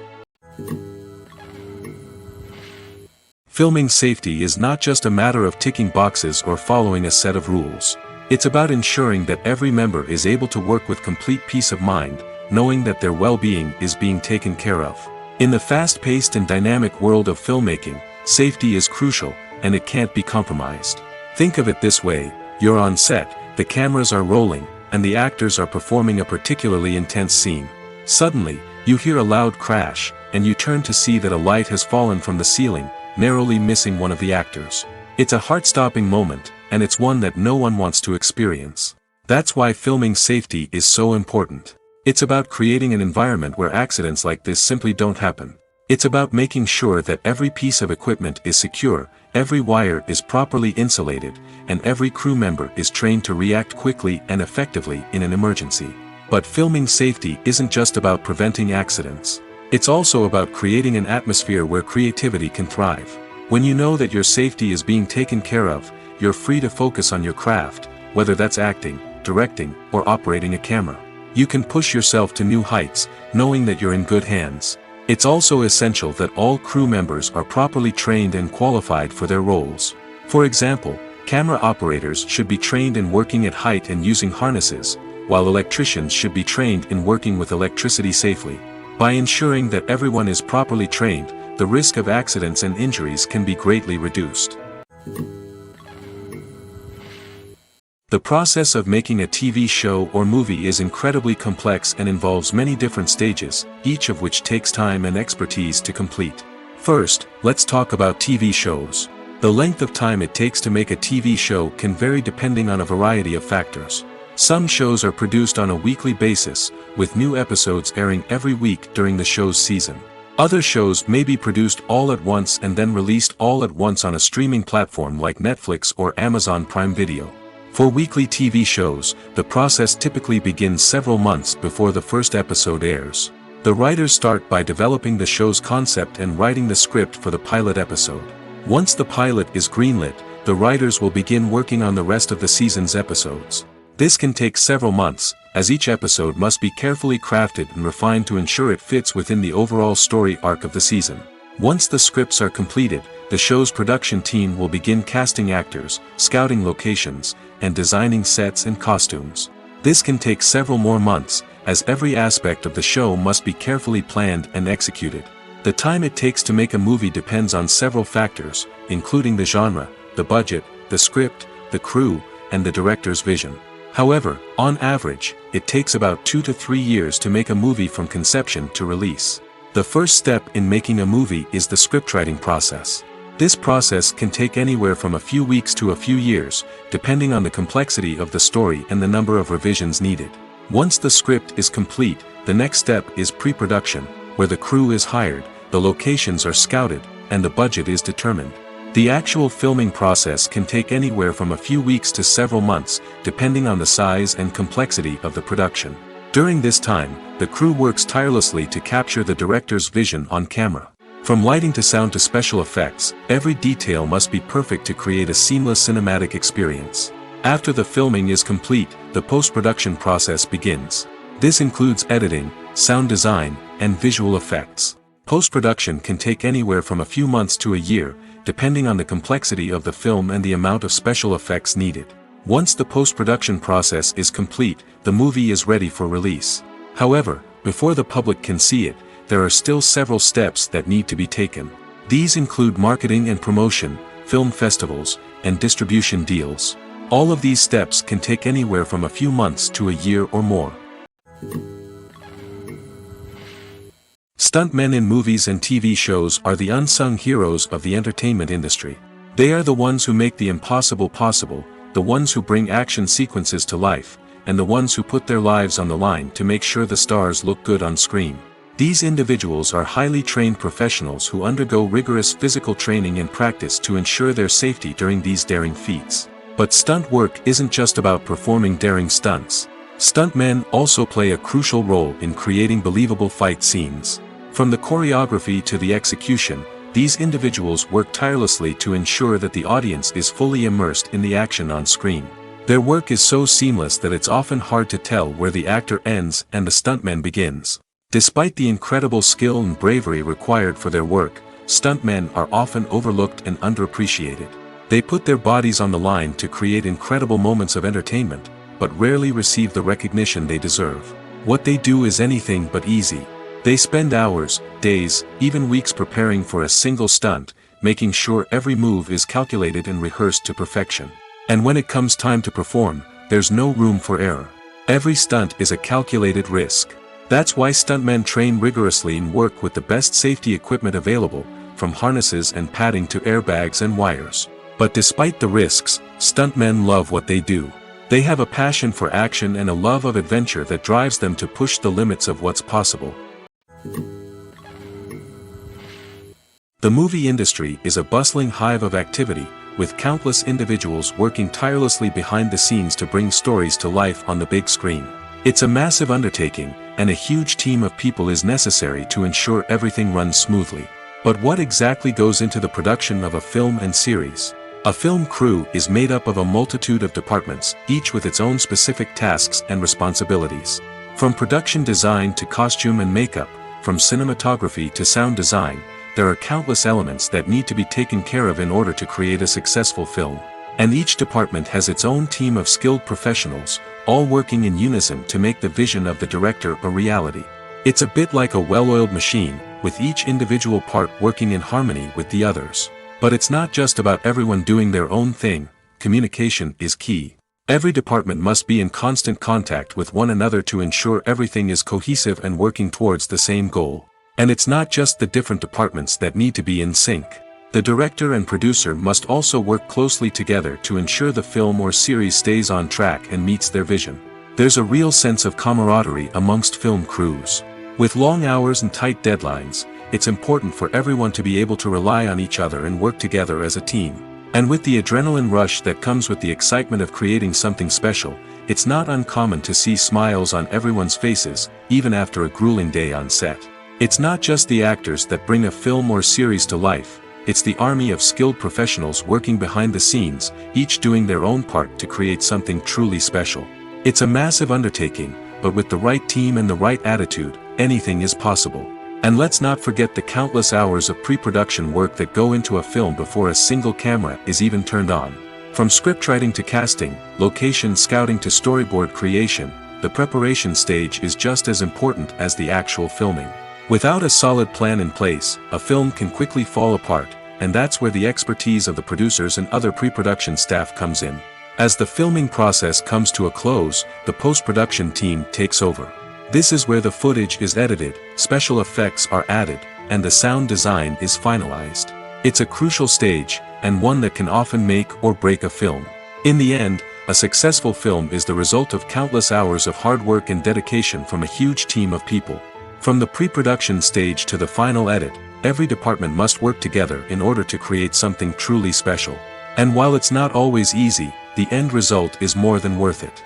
Filming safety is not just a matter of ticking boxes or following a set of rules. It's about ensuring that every member is able to work with complete peace of mind, knowing that their well-being is being taken care of. In the fast-paced and dynamic world of filmmaking, safety is crucial, and it can't be compromised. Think of it this way: you're on set, the cameras are rolling, and the actors are performing a particularly intense scene. Suddenly, you hear a loud crash, and you turn to see that a light has fallen from the ceiling, narrowly missing one of the actors. It's a heart-stopping moment, and it's one that no one wants to experience. That's why filming safety is so important. It's about creating an environment where accidents like this simply don't happen. It's about making sure that every piece of equipment is secure, every wire is properly insulated, and every crew member is trained to react quickly and effectively in an emergency. But filming safety isn't just about preventing accidents. It's also about creating an atmosphere where creativity can thrive. When you know that your safety is being taken care of, you're free to focus on your craft, whether that's acting, directing, or operating a camera. You can push yourself to new heights, knowing that you're in good hands. It's also essential that all crew members are properly trained and qualified for their roles. For example, camera operators should be trained in working at height and using harnesses, while electricians should be trained in working with electricity safely. By ensuring that everyone is properly trained, the risk of accidents and injuries can be greatly reduced. The process of making a TV show or movie is incredibly complex and involves many different stages, each of which takes time and expertise to complete. First, let's talk about TV shows. The length of time it takes to make a TV show can vary depending on a variety of factors. Some shows are produced on a weekly basis, with new episodes airing every week during the show's season. Other shows may be produced all at once and then released all at once on a streaming platform like Netflix or Amazon Prime Video. For weekly TV shows, the process typically begins several months before the first episode airs. The writers start by developing the show's concept and writing the script for the pilot episode. Once the pilot is greenlit, the writers will begin working on the rest of the season's episodes. This can take several months, as each episode must be carefully crafted and refined to ensure it fits within the overall story arc of the season. Once the scripts are completed, the show's production team will begin casting actors, scouting locations, and designing sets and costumes. This can take several more months, as every aspect of the show must be carefully planned and executed. The time it takes to make a movie depends on several factors, including the genre, the budget, the script, the crew, and the director's vision. However, on average, it takes about 2 to 3 years to make a movie from conception to release. The first step in making a movie is the scriptwriting process. This process can take anywhere from a few weeks to a few years, depending on the complexity of the story and the number of revisions needed. Once the script is complete, the next step is pre-production, where the crew is hired, the locations are scouted, and the budget is determined. The actual filming process can take anywhere from a few weeks to several months, depending on the size and complexity of the production. During this time, the crew works tirelessly to capture the director's vision on camera. From lighting to sound to special effects, every detail must be perfect to create a seamless cinematic experience. After the filming is complete, the post-production process begins. This includes editing, sound design, and visual effects. Post-production can take anywhere from a few months to a year, depending on the complexity of the film and the amount of special effects needed. Once the post-production process is complete, the movie is ready for release. However, before the public can see it, there are still several steps that need to be taken. These include marketing and promotion, film festivals, and distribution deals. All of these steps can take anywhere from a few months to a year or more. Stuntmen in movies and TV shows are the unsung heroes of the entertainment industry. They are the ones who make the impossible possible, the ones who bring action sequences to life, and the ones who put their lives on the line to make sure the stars look good on screen. These individuals are highly trained professionals who undergo rigorous physical training and practice to ensure their safety during these daring feats. But stunt work isn't just about performing daring stunts. Stuntmen also play a crucial role in creating believable fight scenes. From the choreography to the execution, these individuals work tirelessly to ensure that the audience is fully immersed in the action on screen. Their work is so seamless that it's often hard to tell where the actor ends and the stuntman begins. Despite the incredible skill and bravery required for their work, stuntmen are often overlooked and underappreciated. They put their bodies on the line to create incredible moments of entertainment, but rarely receive the recognition they deserve. What they do is anything but easy. They spend hours, days, even weeks preparing for a single stunt, making sure every move is calculated and rehearsed to perfection. And when it comes time to perform, there's no room for error. Every stunt is a calculated risk. That's why stuntmen train rigorously and work with the best safety equipment available, from harnesses and padding to airbags and wires. But despite the risks, stuntmen love what they do. They have a passion for action and a love of adventure that drives them to push the limits of what's possible. The movie industry is a bustling hive of activity, with countless individuals working tirelessly behind the scenes to bring stories to life on the big screen. It's a massive undertaking, and a huge team of people is necessary to ensure everything runs smoothly. But what exactly goes into the production of a film and series? A film crew is made up of a multitude of departments, each with its own specific tasks and responsibilities. From production design to costume and makeup, from cinematography to sound design, there are countless elements that need to be taken care of in order to create a successful film. And each department has its own team of skilled professionals, all working in unison to make the vision of the director a reality. It's a bit like a well-oiled machine, with each individual part working in harmony with the others. But it's not just about everyone doing their own thing. Communication is key. Every department must be in constant contact with one another to ensure everything is cohesive and working towards the same goal. And it's not just the different departments that need to be in sync. The director and producer must also work closely together to ensure the film or series stays on track and meets their vision. There's a real sense of camaraderie amongst film crews. With long hours and tight deadlines, it's important for everyone to be able to rely on each other and work together as a team. And with the adrenaline rush that comes with the excitement of creating something special, it's not uncommon to see smiles on everyone's faces, even after a grueling day on set. It's not just the actors that bring a film or series to life, it's the army of skilled professionals working behind the scenes, each doing their own part to create something truly special. It's a massive undertaking, but with the right team and the right attitude, anything is possible. And let's not forget the countless hours of pre-production work that go into a film before a single camera is even turned on. From scriptwriting to casting, location scouting to storyboard creation, the preparation stage is just as important as the actual filming. Without a solid plan in place, a film can quickly fall apart, and that's where the expertise of the producers and other pre-production staff comes in. As the filming process comes to a close, the post-production team takes over. This is where the footage is edited, special effects are added, and the sound design is finalized. It's a crucial stage, and one that can often make or break a film. In the end, a successful film is the result of countless hours of hard work and dedication from a huge team of people. From the pre-production stage to the final edit, every department must work together in order to create something truly special. And while it's not always easy, the end result is more than worth it.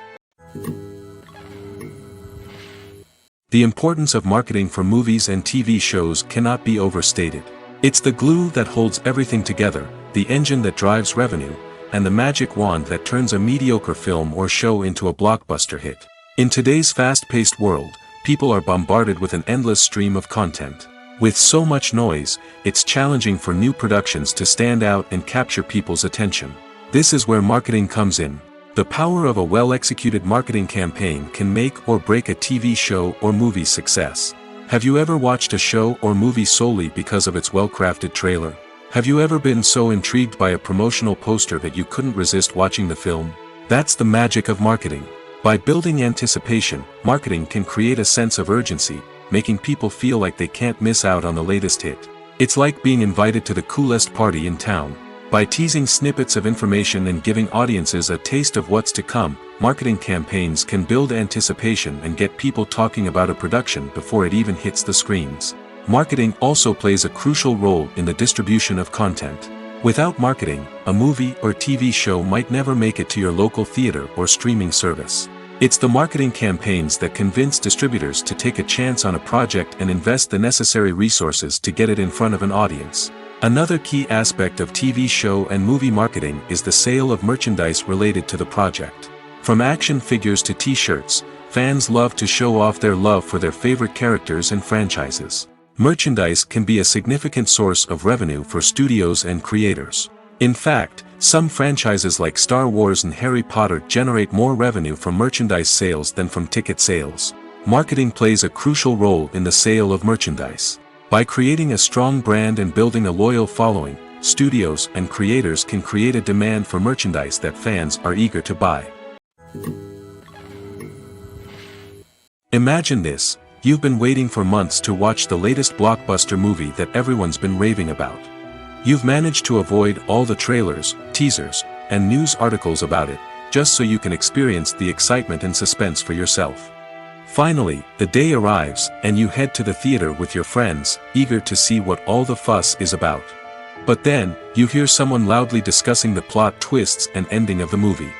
The importance of marketing for movies and TV shows cannot be overstated. It's the glue that holds everything together, the engine that drives revenue, and the magic wand that turns a mediocre film or show into a blockbuster hit. In today's fast-paced world, people are bombarded with an endless stream of content. With so much noise, it's challenging for new productions to stand out and capture people's attention. This is where marketing comes in. The power of a well-executed marketing campaign can make or break a TV show or movie's success. Have you ever watched a show or movie solely because of its well-crafted trailer? Have you ever been so intrigued by a promotional poster that you couldn't resist watching the film? That's the magic of marketing. By building anticipation, marketing can create a sense of urgency, making people feel like they can't miss out on the latest hit. It's like being invited to the coolest party in town. By teasing snippets of information and giving audiences a taste of what's to come, marketing campaigns can build anticipation and get people talking about a production before it even hits the screens. Marketing also plays a crucial role in the distribution of content. Without marketing, a movie or TV show might never make it to your local theater or streaming service. It's the marketing campaigns that convince distributors to take a chance on a project and invest the necessary resources to get it in front of an audience. Another key aspect of TV show and movie marketing is the sale of merchandise related to the project. From action figures to t-shirts, fans love to show off their love for their favorite characters and franchises. Merchandise can be a significant source of revenue for studios and creators. In fact, some franchises like Star Wars and Harry Potter generate more revenue from merchandise sales than from ticket sales. Marketing plays a crucial role in the sale of merchandise. By creating a strong brand and building a loyal following, studios and creators can create a demand for merchandise that fans are eager to buy. Imagine this. You've been waiting for months to watch the latest blockbuster movie that everyone's been raving about. You've managed to avoid all the trailers, teasers, and news articles about it, just so you can experience the excitement and suspense for yourself. Finally, the day arrives, and you head to the theater with your friends, eager to see what all the fuss is about. But then, you hear someone loudly discussing the plot twists and ending of the movie.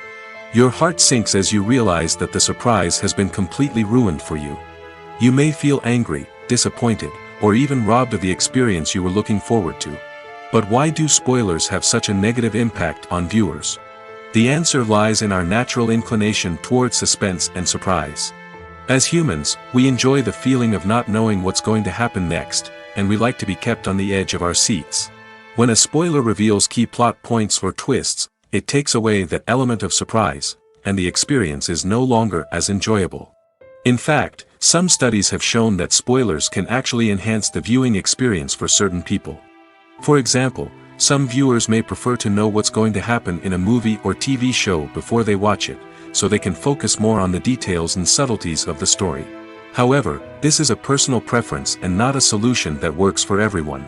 Your heart sinks as you realize that the surprise has been completely ruined for you. You may feel angry, disappointed, or even robbed of the experience you were looking forward to. But why do spoilers have such a negative impact on viewers? The answer lies in our natural inclination toward suspense and surprise. As humans, we enjoy the feeling of not knowing what's going to happen next, and we like to be kept on the edge of our seats. When a spoiler reveals key plot points or twists, it takes away that element of surprise, and the experience is no longer as enjoyable. In fact, some studies have shown that spoilers can actually enhance the viewing experience for certain people. For example, some viewers may prefer to know what's going to happen in a movie or TV show before they watch it, so they can focus more on the details and subtleties of the story. However, this is a personal preference and not a solution that works for everyone.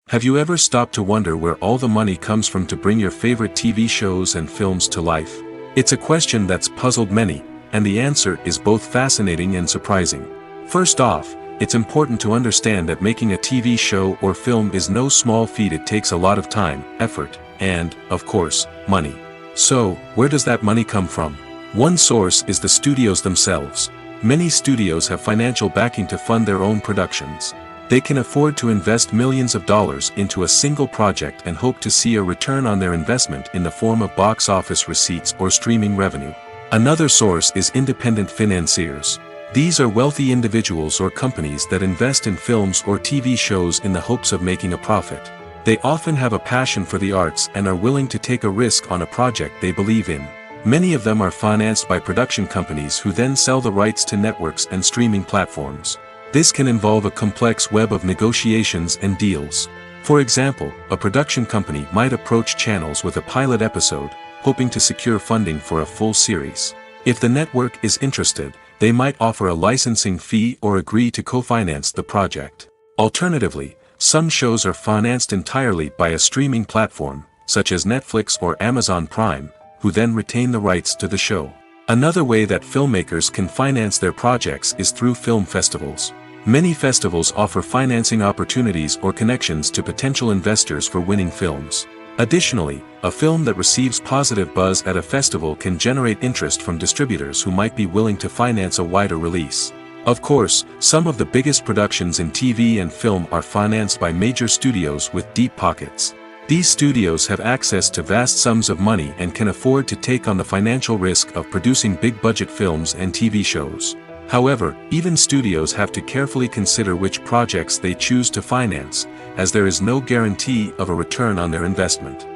Have you ever stopped to wonder where all the money comes from to bring your favorite TV shows and films to life? It's a question that's puzzled many, and the answer is both fascinating and surprising. First off, it's important to understand that making a TV show or film is no small feat. It takes a lot of time, effort, and, of course, money. So, where does that money come from? One source is the studios themselves. Many studios have financial backing to fund their own productions. They can afford to invest millions of dollars into a single project and hope to see a return on their investment in the form of box office receipts or streaming revenue. Another source is independent financiers. These are wealthy individuals or companies that invest in films or TV shows in the hopes of making a profit. They often have a passion for the arts and are willing to take a risk on a project they believe in. Many of them are financed by production companies who then sell the rights to networks and streaming platforms. This can involve a complex web of negotiations and deals. For example, a production company might approach channels with a pilot episode, hoping to secure funding for a full series. If the network is interested, they might offer a licensing fee or agree to co-finance the project. Alternatively, some shows are financed entirely by a streaming platform, such as Netflix or Amazon Prime, who then retain the rights to the show. Another way that filmmakers can finance their projects is through film festivals. Many festivals offer financing opportunities or connections to potential investors for winning films. Additionally, a film that receives positive buzz at a festival can generate interest from distributors who might be willing to finance a wider release. Of course, some of the biggest productions in TV and film are financed by major studios with deep pockets. These studios have access to vast sums of money and can afford to take on the financial risk of producing big-budget films and TV shows. However, even studios have to carefully consider which projects they choose to finance, as there is no guarantee of a return on their investment.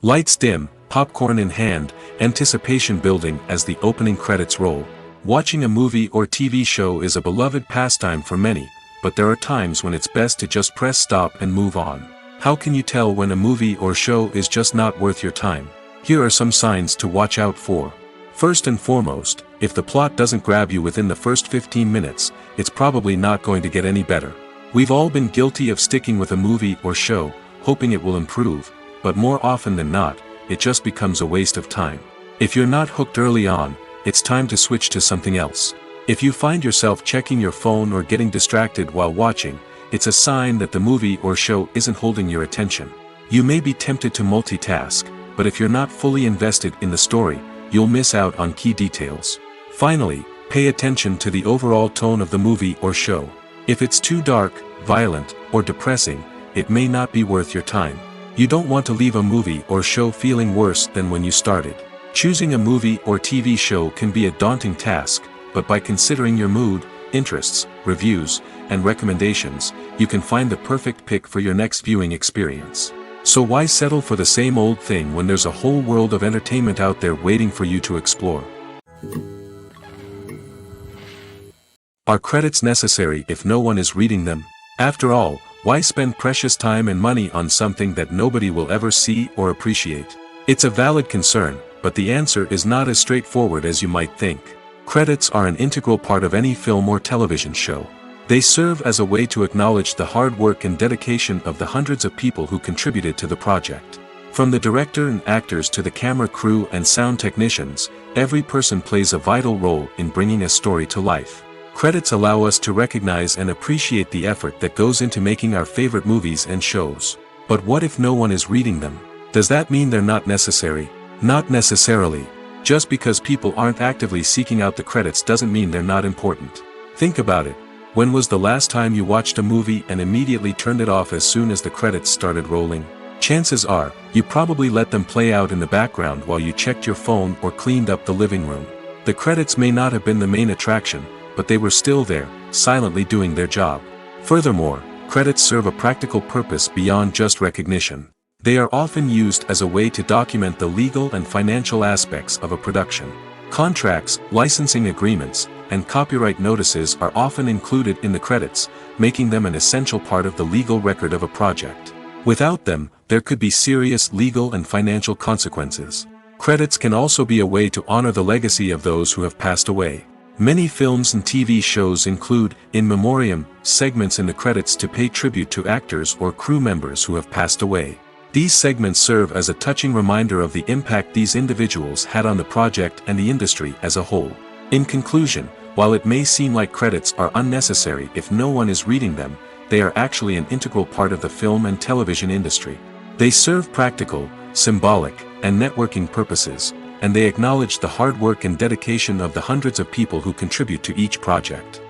Lights dim, popcorn in hand, anticipation building as the opening credits roll. Watching a movie or TV show is a beloved pastime for many, but there are times when it's best to just press stop and move on. How can you tell when a movie or show is just not worth your time? Here are some signs to watch out for. First and foremost, if the plot doesn't grab you within the first 15 minutes, it's probably not going to get any better. We've all been guilty of sticking with a movie or show, hoping it will improve, but more often than not, it just becomes a waste of time. If you're not hooked early on, it's time to switch to something else. If you find yourself checking your phone or getting distracted while watching, it's a sign that the movie or show isn't holding your attention. You may be tempted to multitask, but if you're not fully invested in the story, you'll miss out on key details. Finally, pay attention to the overall tone of the movie or show. If it's too dark, violent, or depressing, it may not be worth your time. You don't want to leave a movie or show feeling worse than when you started. Choosing a movie or TV show can be a daunting task, but by considering your mood, interests, reviews, and recommendations, you can find the perfect pick for your next viewing experience. So why settle for the same old thing when there's a whole world of entertainment out there waiting for you to explore? Are credits necessary if no one is reading them? After all, why spend precious time and money on something that nobody will ever see or appreciate? It's a valid concern, but the answer is not as straightforward as you might think. Credits are an integral part of any film or television show. They serve as a way to acknowledge the hard work and dedication of the hundreds of people who contributed to the project. From the director and actors to the camera crew and sound technicians, every person plays a vital role in bringing a story to life. Credits allow us to recognize and appreciate the effort that goes into making our favorite movies and shows. But what if no one is reading them? Does that mean they're not necessary? Not necessarily. Just because people aren't actively seeking out the credits doesn't mean they're not important. Think about it. When was the last time you watched a movie and immediately turned it off as soon as the credits started rolling? Chances are, you probably let them play out in the background while you checked your phone or cleaned up the living room. The credits may not have been the main attraction, but they were still there, silently doing their job. Furthermore, credits serve a practical purpose beyond just recognition. They are often used as a way to document the legal and financial aspects of a production. Contracts, licensing agreements, and copyright notices are often included in the credits, making them an essential part of the legal record of a project. Without them, there could be serious legal and financial consequences. Credits can also be a way to honor the legacy of those who have passed away. Many films and TV shows include, in memoriam, segments in the credits to pay tribute to actors or crew members who have passed away. These segments serve as a touching reminder of the impact these individuals had on the project and the industry as a whole. In conclusion, while it may seem like credits are unnecessary if no one is reading them, they are actually an integral part of the film and television industry. They serve practical, symbolic, and networking purposes, and they acknowledge the hard work and dedication of the hundreds of people who contribute to each project.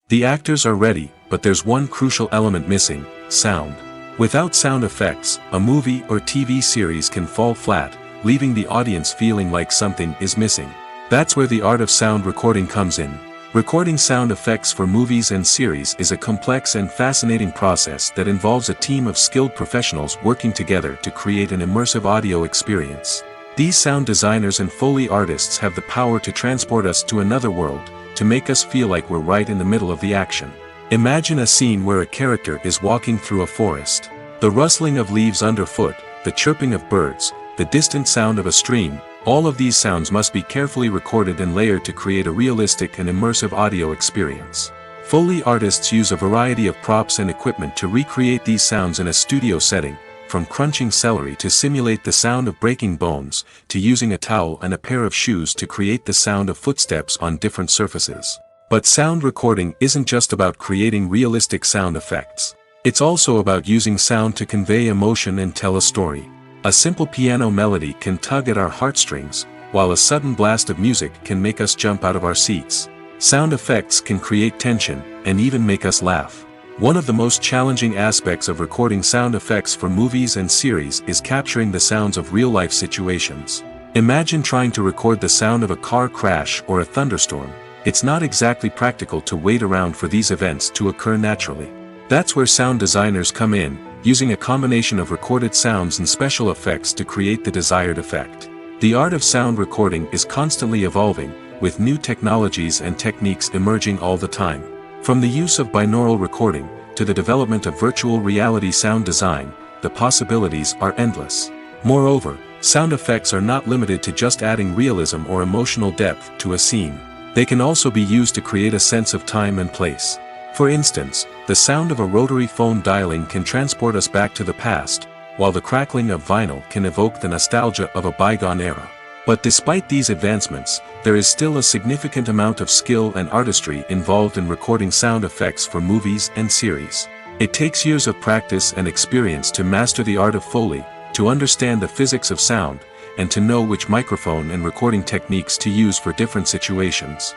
The actors are ready, but there's one crucial element missing: sound. Without sound effects, a movie or TV series can fall flat, leaving the audience feeling like something is missing. That's where the art of sound recording comes in. Recording sound effects for movies and series is a complex and fascinating process that involves a team of skilled professionals working together to create an immersive audio experience. These sound designers and Foley artists have the power to transport us to another world, to make us feel like we're right in the middle of the action. Imagine a scene where a character is walking through a forest. The rustling of leaves underfoot, the chirping of birds, the distant sound of a stream, all of these sounds must be carefully recorded and layered to create a realistic and immersive audio experience. Foley artists use a variety of props and equipment to recreate these sounds in a studio setting, from crunching celery to simulate the sound of breaking bones, to using a towel and a pair of shoes to create the sound of footsteps on different surfaces. But sound recording isn't just about creating realistic sound effects. It's also about using sound to convey emotion and tell a story. A simple piano melody can tug at our heartstrings, while a sudden blast of music can make us jump out of our seats. Sound effects can create tension, and even make us laugh. One of the most challenging aspects of recording sound effects for movies and series is capturing the sounds of real-life situations. Imagine trying to record the sound of a car crash or a thunderstorm. It's not exactly practical to wait around for these events to occur naturally. That's where sound designers come in, using a combination of recorded sounds and special effects to create the desired effect. The art of sound recording is constantly evolving, with new technologies and techniques emerging all the time. From the use of binaural recording, to the development of virtual reality sound design, the possibilities are endless. Moreover, sound effects are not limited to just adding realism or emotional depth to a scene. They can also be used to create a sense of time and place. For instance, the sound of a rotary phone dialing can transport us back to the past, while the crackling of vinyl can evoke the nostalgia of a bygone era. But despite these advancements, there is still a significant amount of skill and artistry involved in recording sound effects for movies and series. It takes years of practice and experience to master the art of Foley, to understand the physics of sound, and to know which microphone and recording techniques to use for different situations.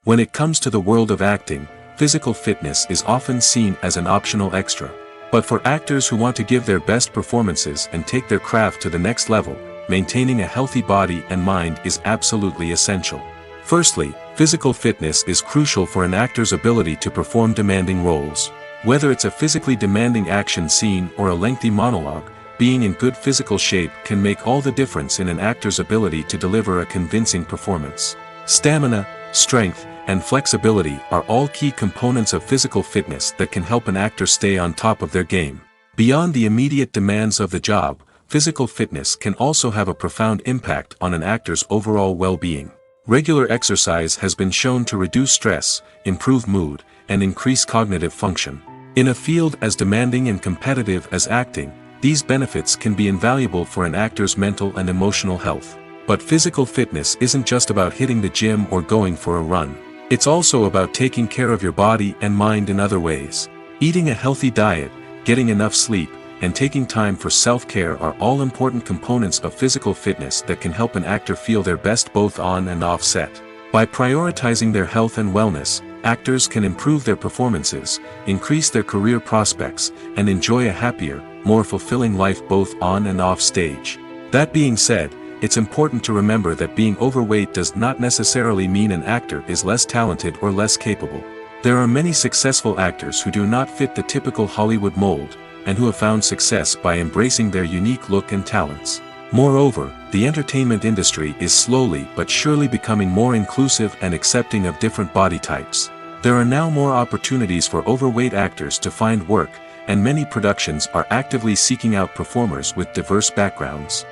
When it comes to the world of acting, physical fitness is often seen as an optional extra. But for actors who want to give their best performances and take their craft to the next level, maintaining a healthy body and mind is absolutely essential. Firstly, physical fitness is crucial for an actor's ability to perform demanding roles. Whether it's a physically demanding action scene or a lengthy monologue, being in good physical shape can make all the difference in an actor's ability to deliver a convincing performance. Stamina, strength, and flexibility are all key components of physical fitness that can help an actor stay on top of their game. Beyond the immediate demands of the job, physical fitness can also have a profound impact on an actor's overall well-being. Regular exercise has been shown to reduce stress, improve mood, and increase cognitive function. In a field as demanding and competitive as acting, these benefits can be invaluable for an actor's mental and emotional health. But physical fitness isn't just about hitting the gym or going for a run. It's also about taking care of your body and mind in other ways. Eating a healthy diet, getting enough sleep, and taking time for self-care are all important components of physical fitness that can help an actor feel their best both on and off set. By prioritizing their health and wellness, actors can improve their performances, increase their career prospects, and enjoy a happier, more fulfilling life both on and off stage. That being said, it's important to remember that being overweight does not necessarily mean an actor is less talented or less capable. There are many successful actors who do not fit the typical Hollywood mold, and who have found success by embracing their unique look and talents. Moreover, the entertainment industry is slowly but surely becoming more inclusive and accepting of different body types. There are now more opportunities for overweight actors to find work, and many productions are actively seeking out performers with diverse backgrounds.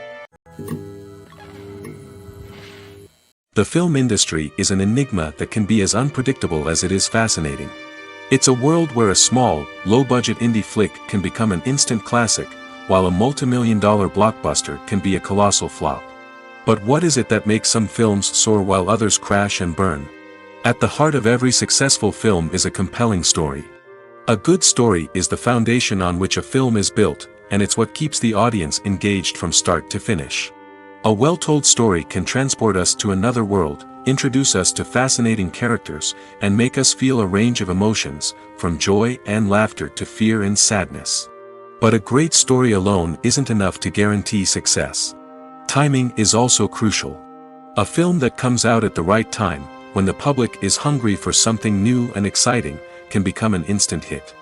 The film industry is an enigma that can be as unpredictable as it is fascinating. It's a world where a small, low-budget indie flick can become an instant classic, while a multi-million-dollar blockbuster can be a colossal flop. But what is it that makes some films soar while others crash and burn? At the heart of every successful film is a compelling story. A good story is the foundation on which a film is built, and it's what keeps the audience engaged from start to finish. A well-told story can transport us to another world, introduce us to fascinating characters, and make us feel a range of emotions, from joy and laughter to fear and sadness. But a great story alone isn't enough to guarantee success. Timing is also crucial. A film that comes out at the right time, when the public is hungry for something new and exciting, can become an instant hit.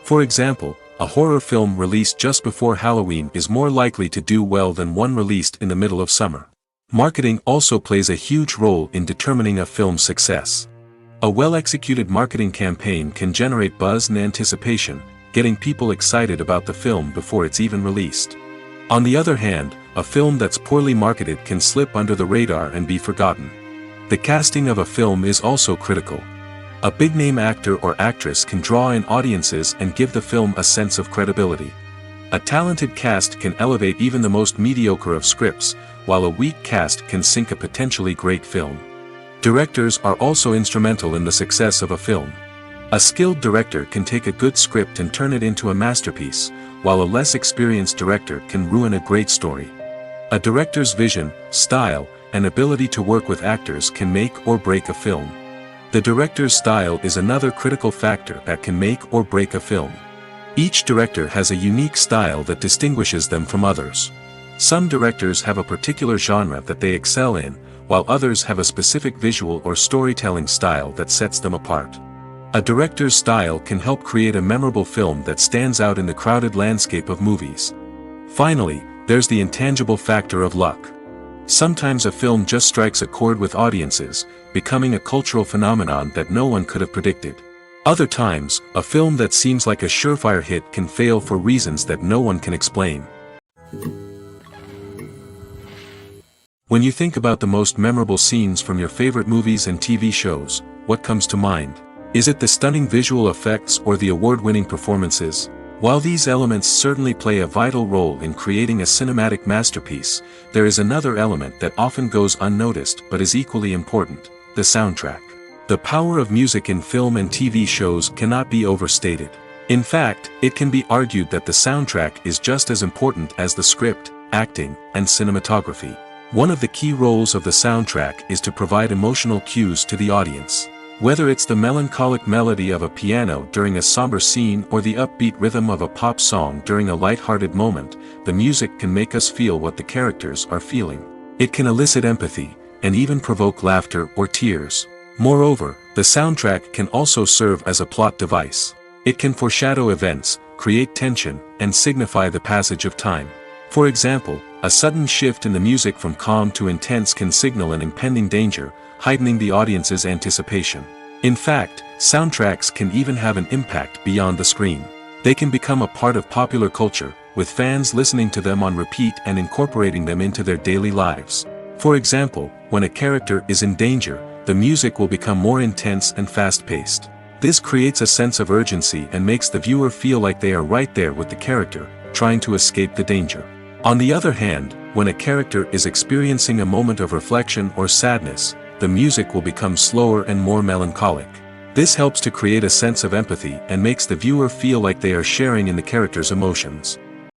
For example, a horror film released just before Halloween is more likely to do well than one released in the middle of summer. Marketing also plays a huge role in determining a film's success. A well-executed marketing campaign can generate buzz and anticipation, getting people excited about the film before it's even released. On the other hand, a film that's poorly marketed can slip under the radar and be forgotten. The casting of a film is also critical. A big-name actor or actress can draw in audiences and give the film a sense of credibility. A talented cast can elevate even the most mediocre of scripts, while a weak cast can sink a potentially great film. Directors are also instrumental in the success of a film. A skilled director can take a good script and turn it into a masterpiece, while a less experienced director can ruin a great story. A director's vision, style, and ability to work with actors can make or break a film. The director's style is another critical factor that can make or break a film. Each director has a unique style that distinguishes them from others. Some directors have a particular genre that they excel in, while others have a specific visual or storytelling style that sets them apart. A director's style can help create a memorable film that stands out in the crowded landscape of movies. Finally, there's the intangible factor of luck. Sometimes a film just strikes a chord with audiences, becoming a cultural phenomenon that no one could have predicted. Other times, a film that seems like a surefire hit can fail for reasons that no one can explain. When you think about the most memorable scenes from your favorite movies and TV shows, what comes to mind? Is it the stunning visual effects or the award-winning performances? While these elements certainly play a vital role in creating a cinematic masterpiece, there is another element that often goes unnoticed but is equally important: the soundtrack. The power of music in film and TV shows cannot be overstated. In fact, it can be argued that the soundtrack is just as important as the script, acting, and cinematography. One of the key roles of the soundtrack is to provide emotional cues to the audience. Whether it's the melancholic melody of a piano during a somber scene or the upbeat rhythm of a pop song during a light-hearted moment, the music can make us feel what the characters are feeling. It can elicit empathy, and even provoke laughter or tears. Moreover, the soundtrack can also serve as a plot device. It can foreshadow events, create tension, and signify the passage of time. For example, a sudden shift in the music from calm to intense can signal an impending danger, heightening the audience's anticipation. In fact, soundtracks can even have an impact beyond the screen. They can become a part of popular culture, with fans listening to them on repeat and incorporating them into their daily lives. For example, when a character is in danger, the music will become more intense and fast-paced. This creates a sense of urgency and makes the viewer feel like they are right there with the character, trying to escape the danger. On the other hand, when a character is experiencing a moment of reflection or sadness, the music will become slower and more melancholic. This helps to create a sense of empathy and makes the viewer feel like they are sharing in the character's emotions.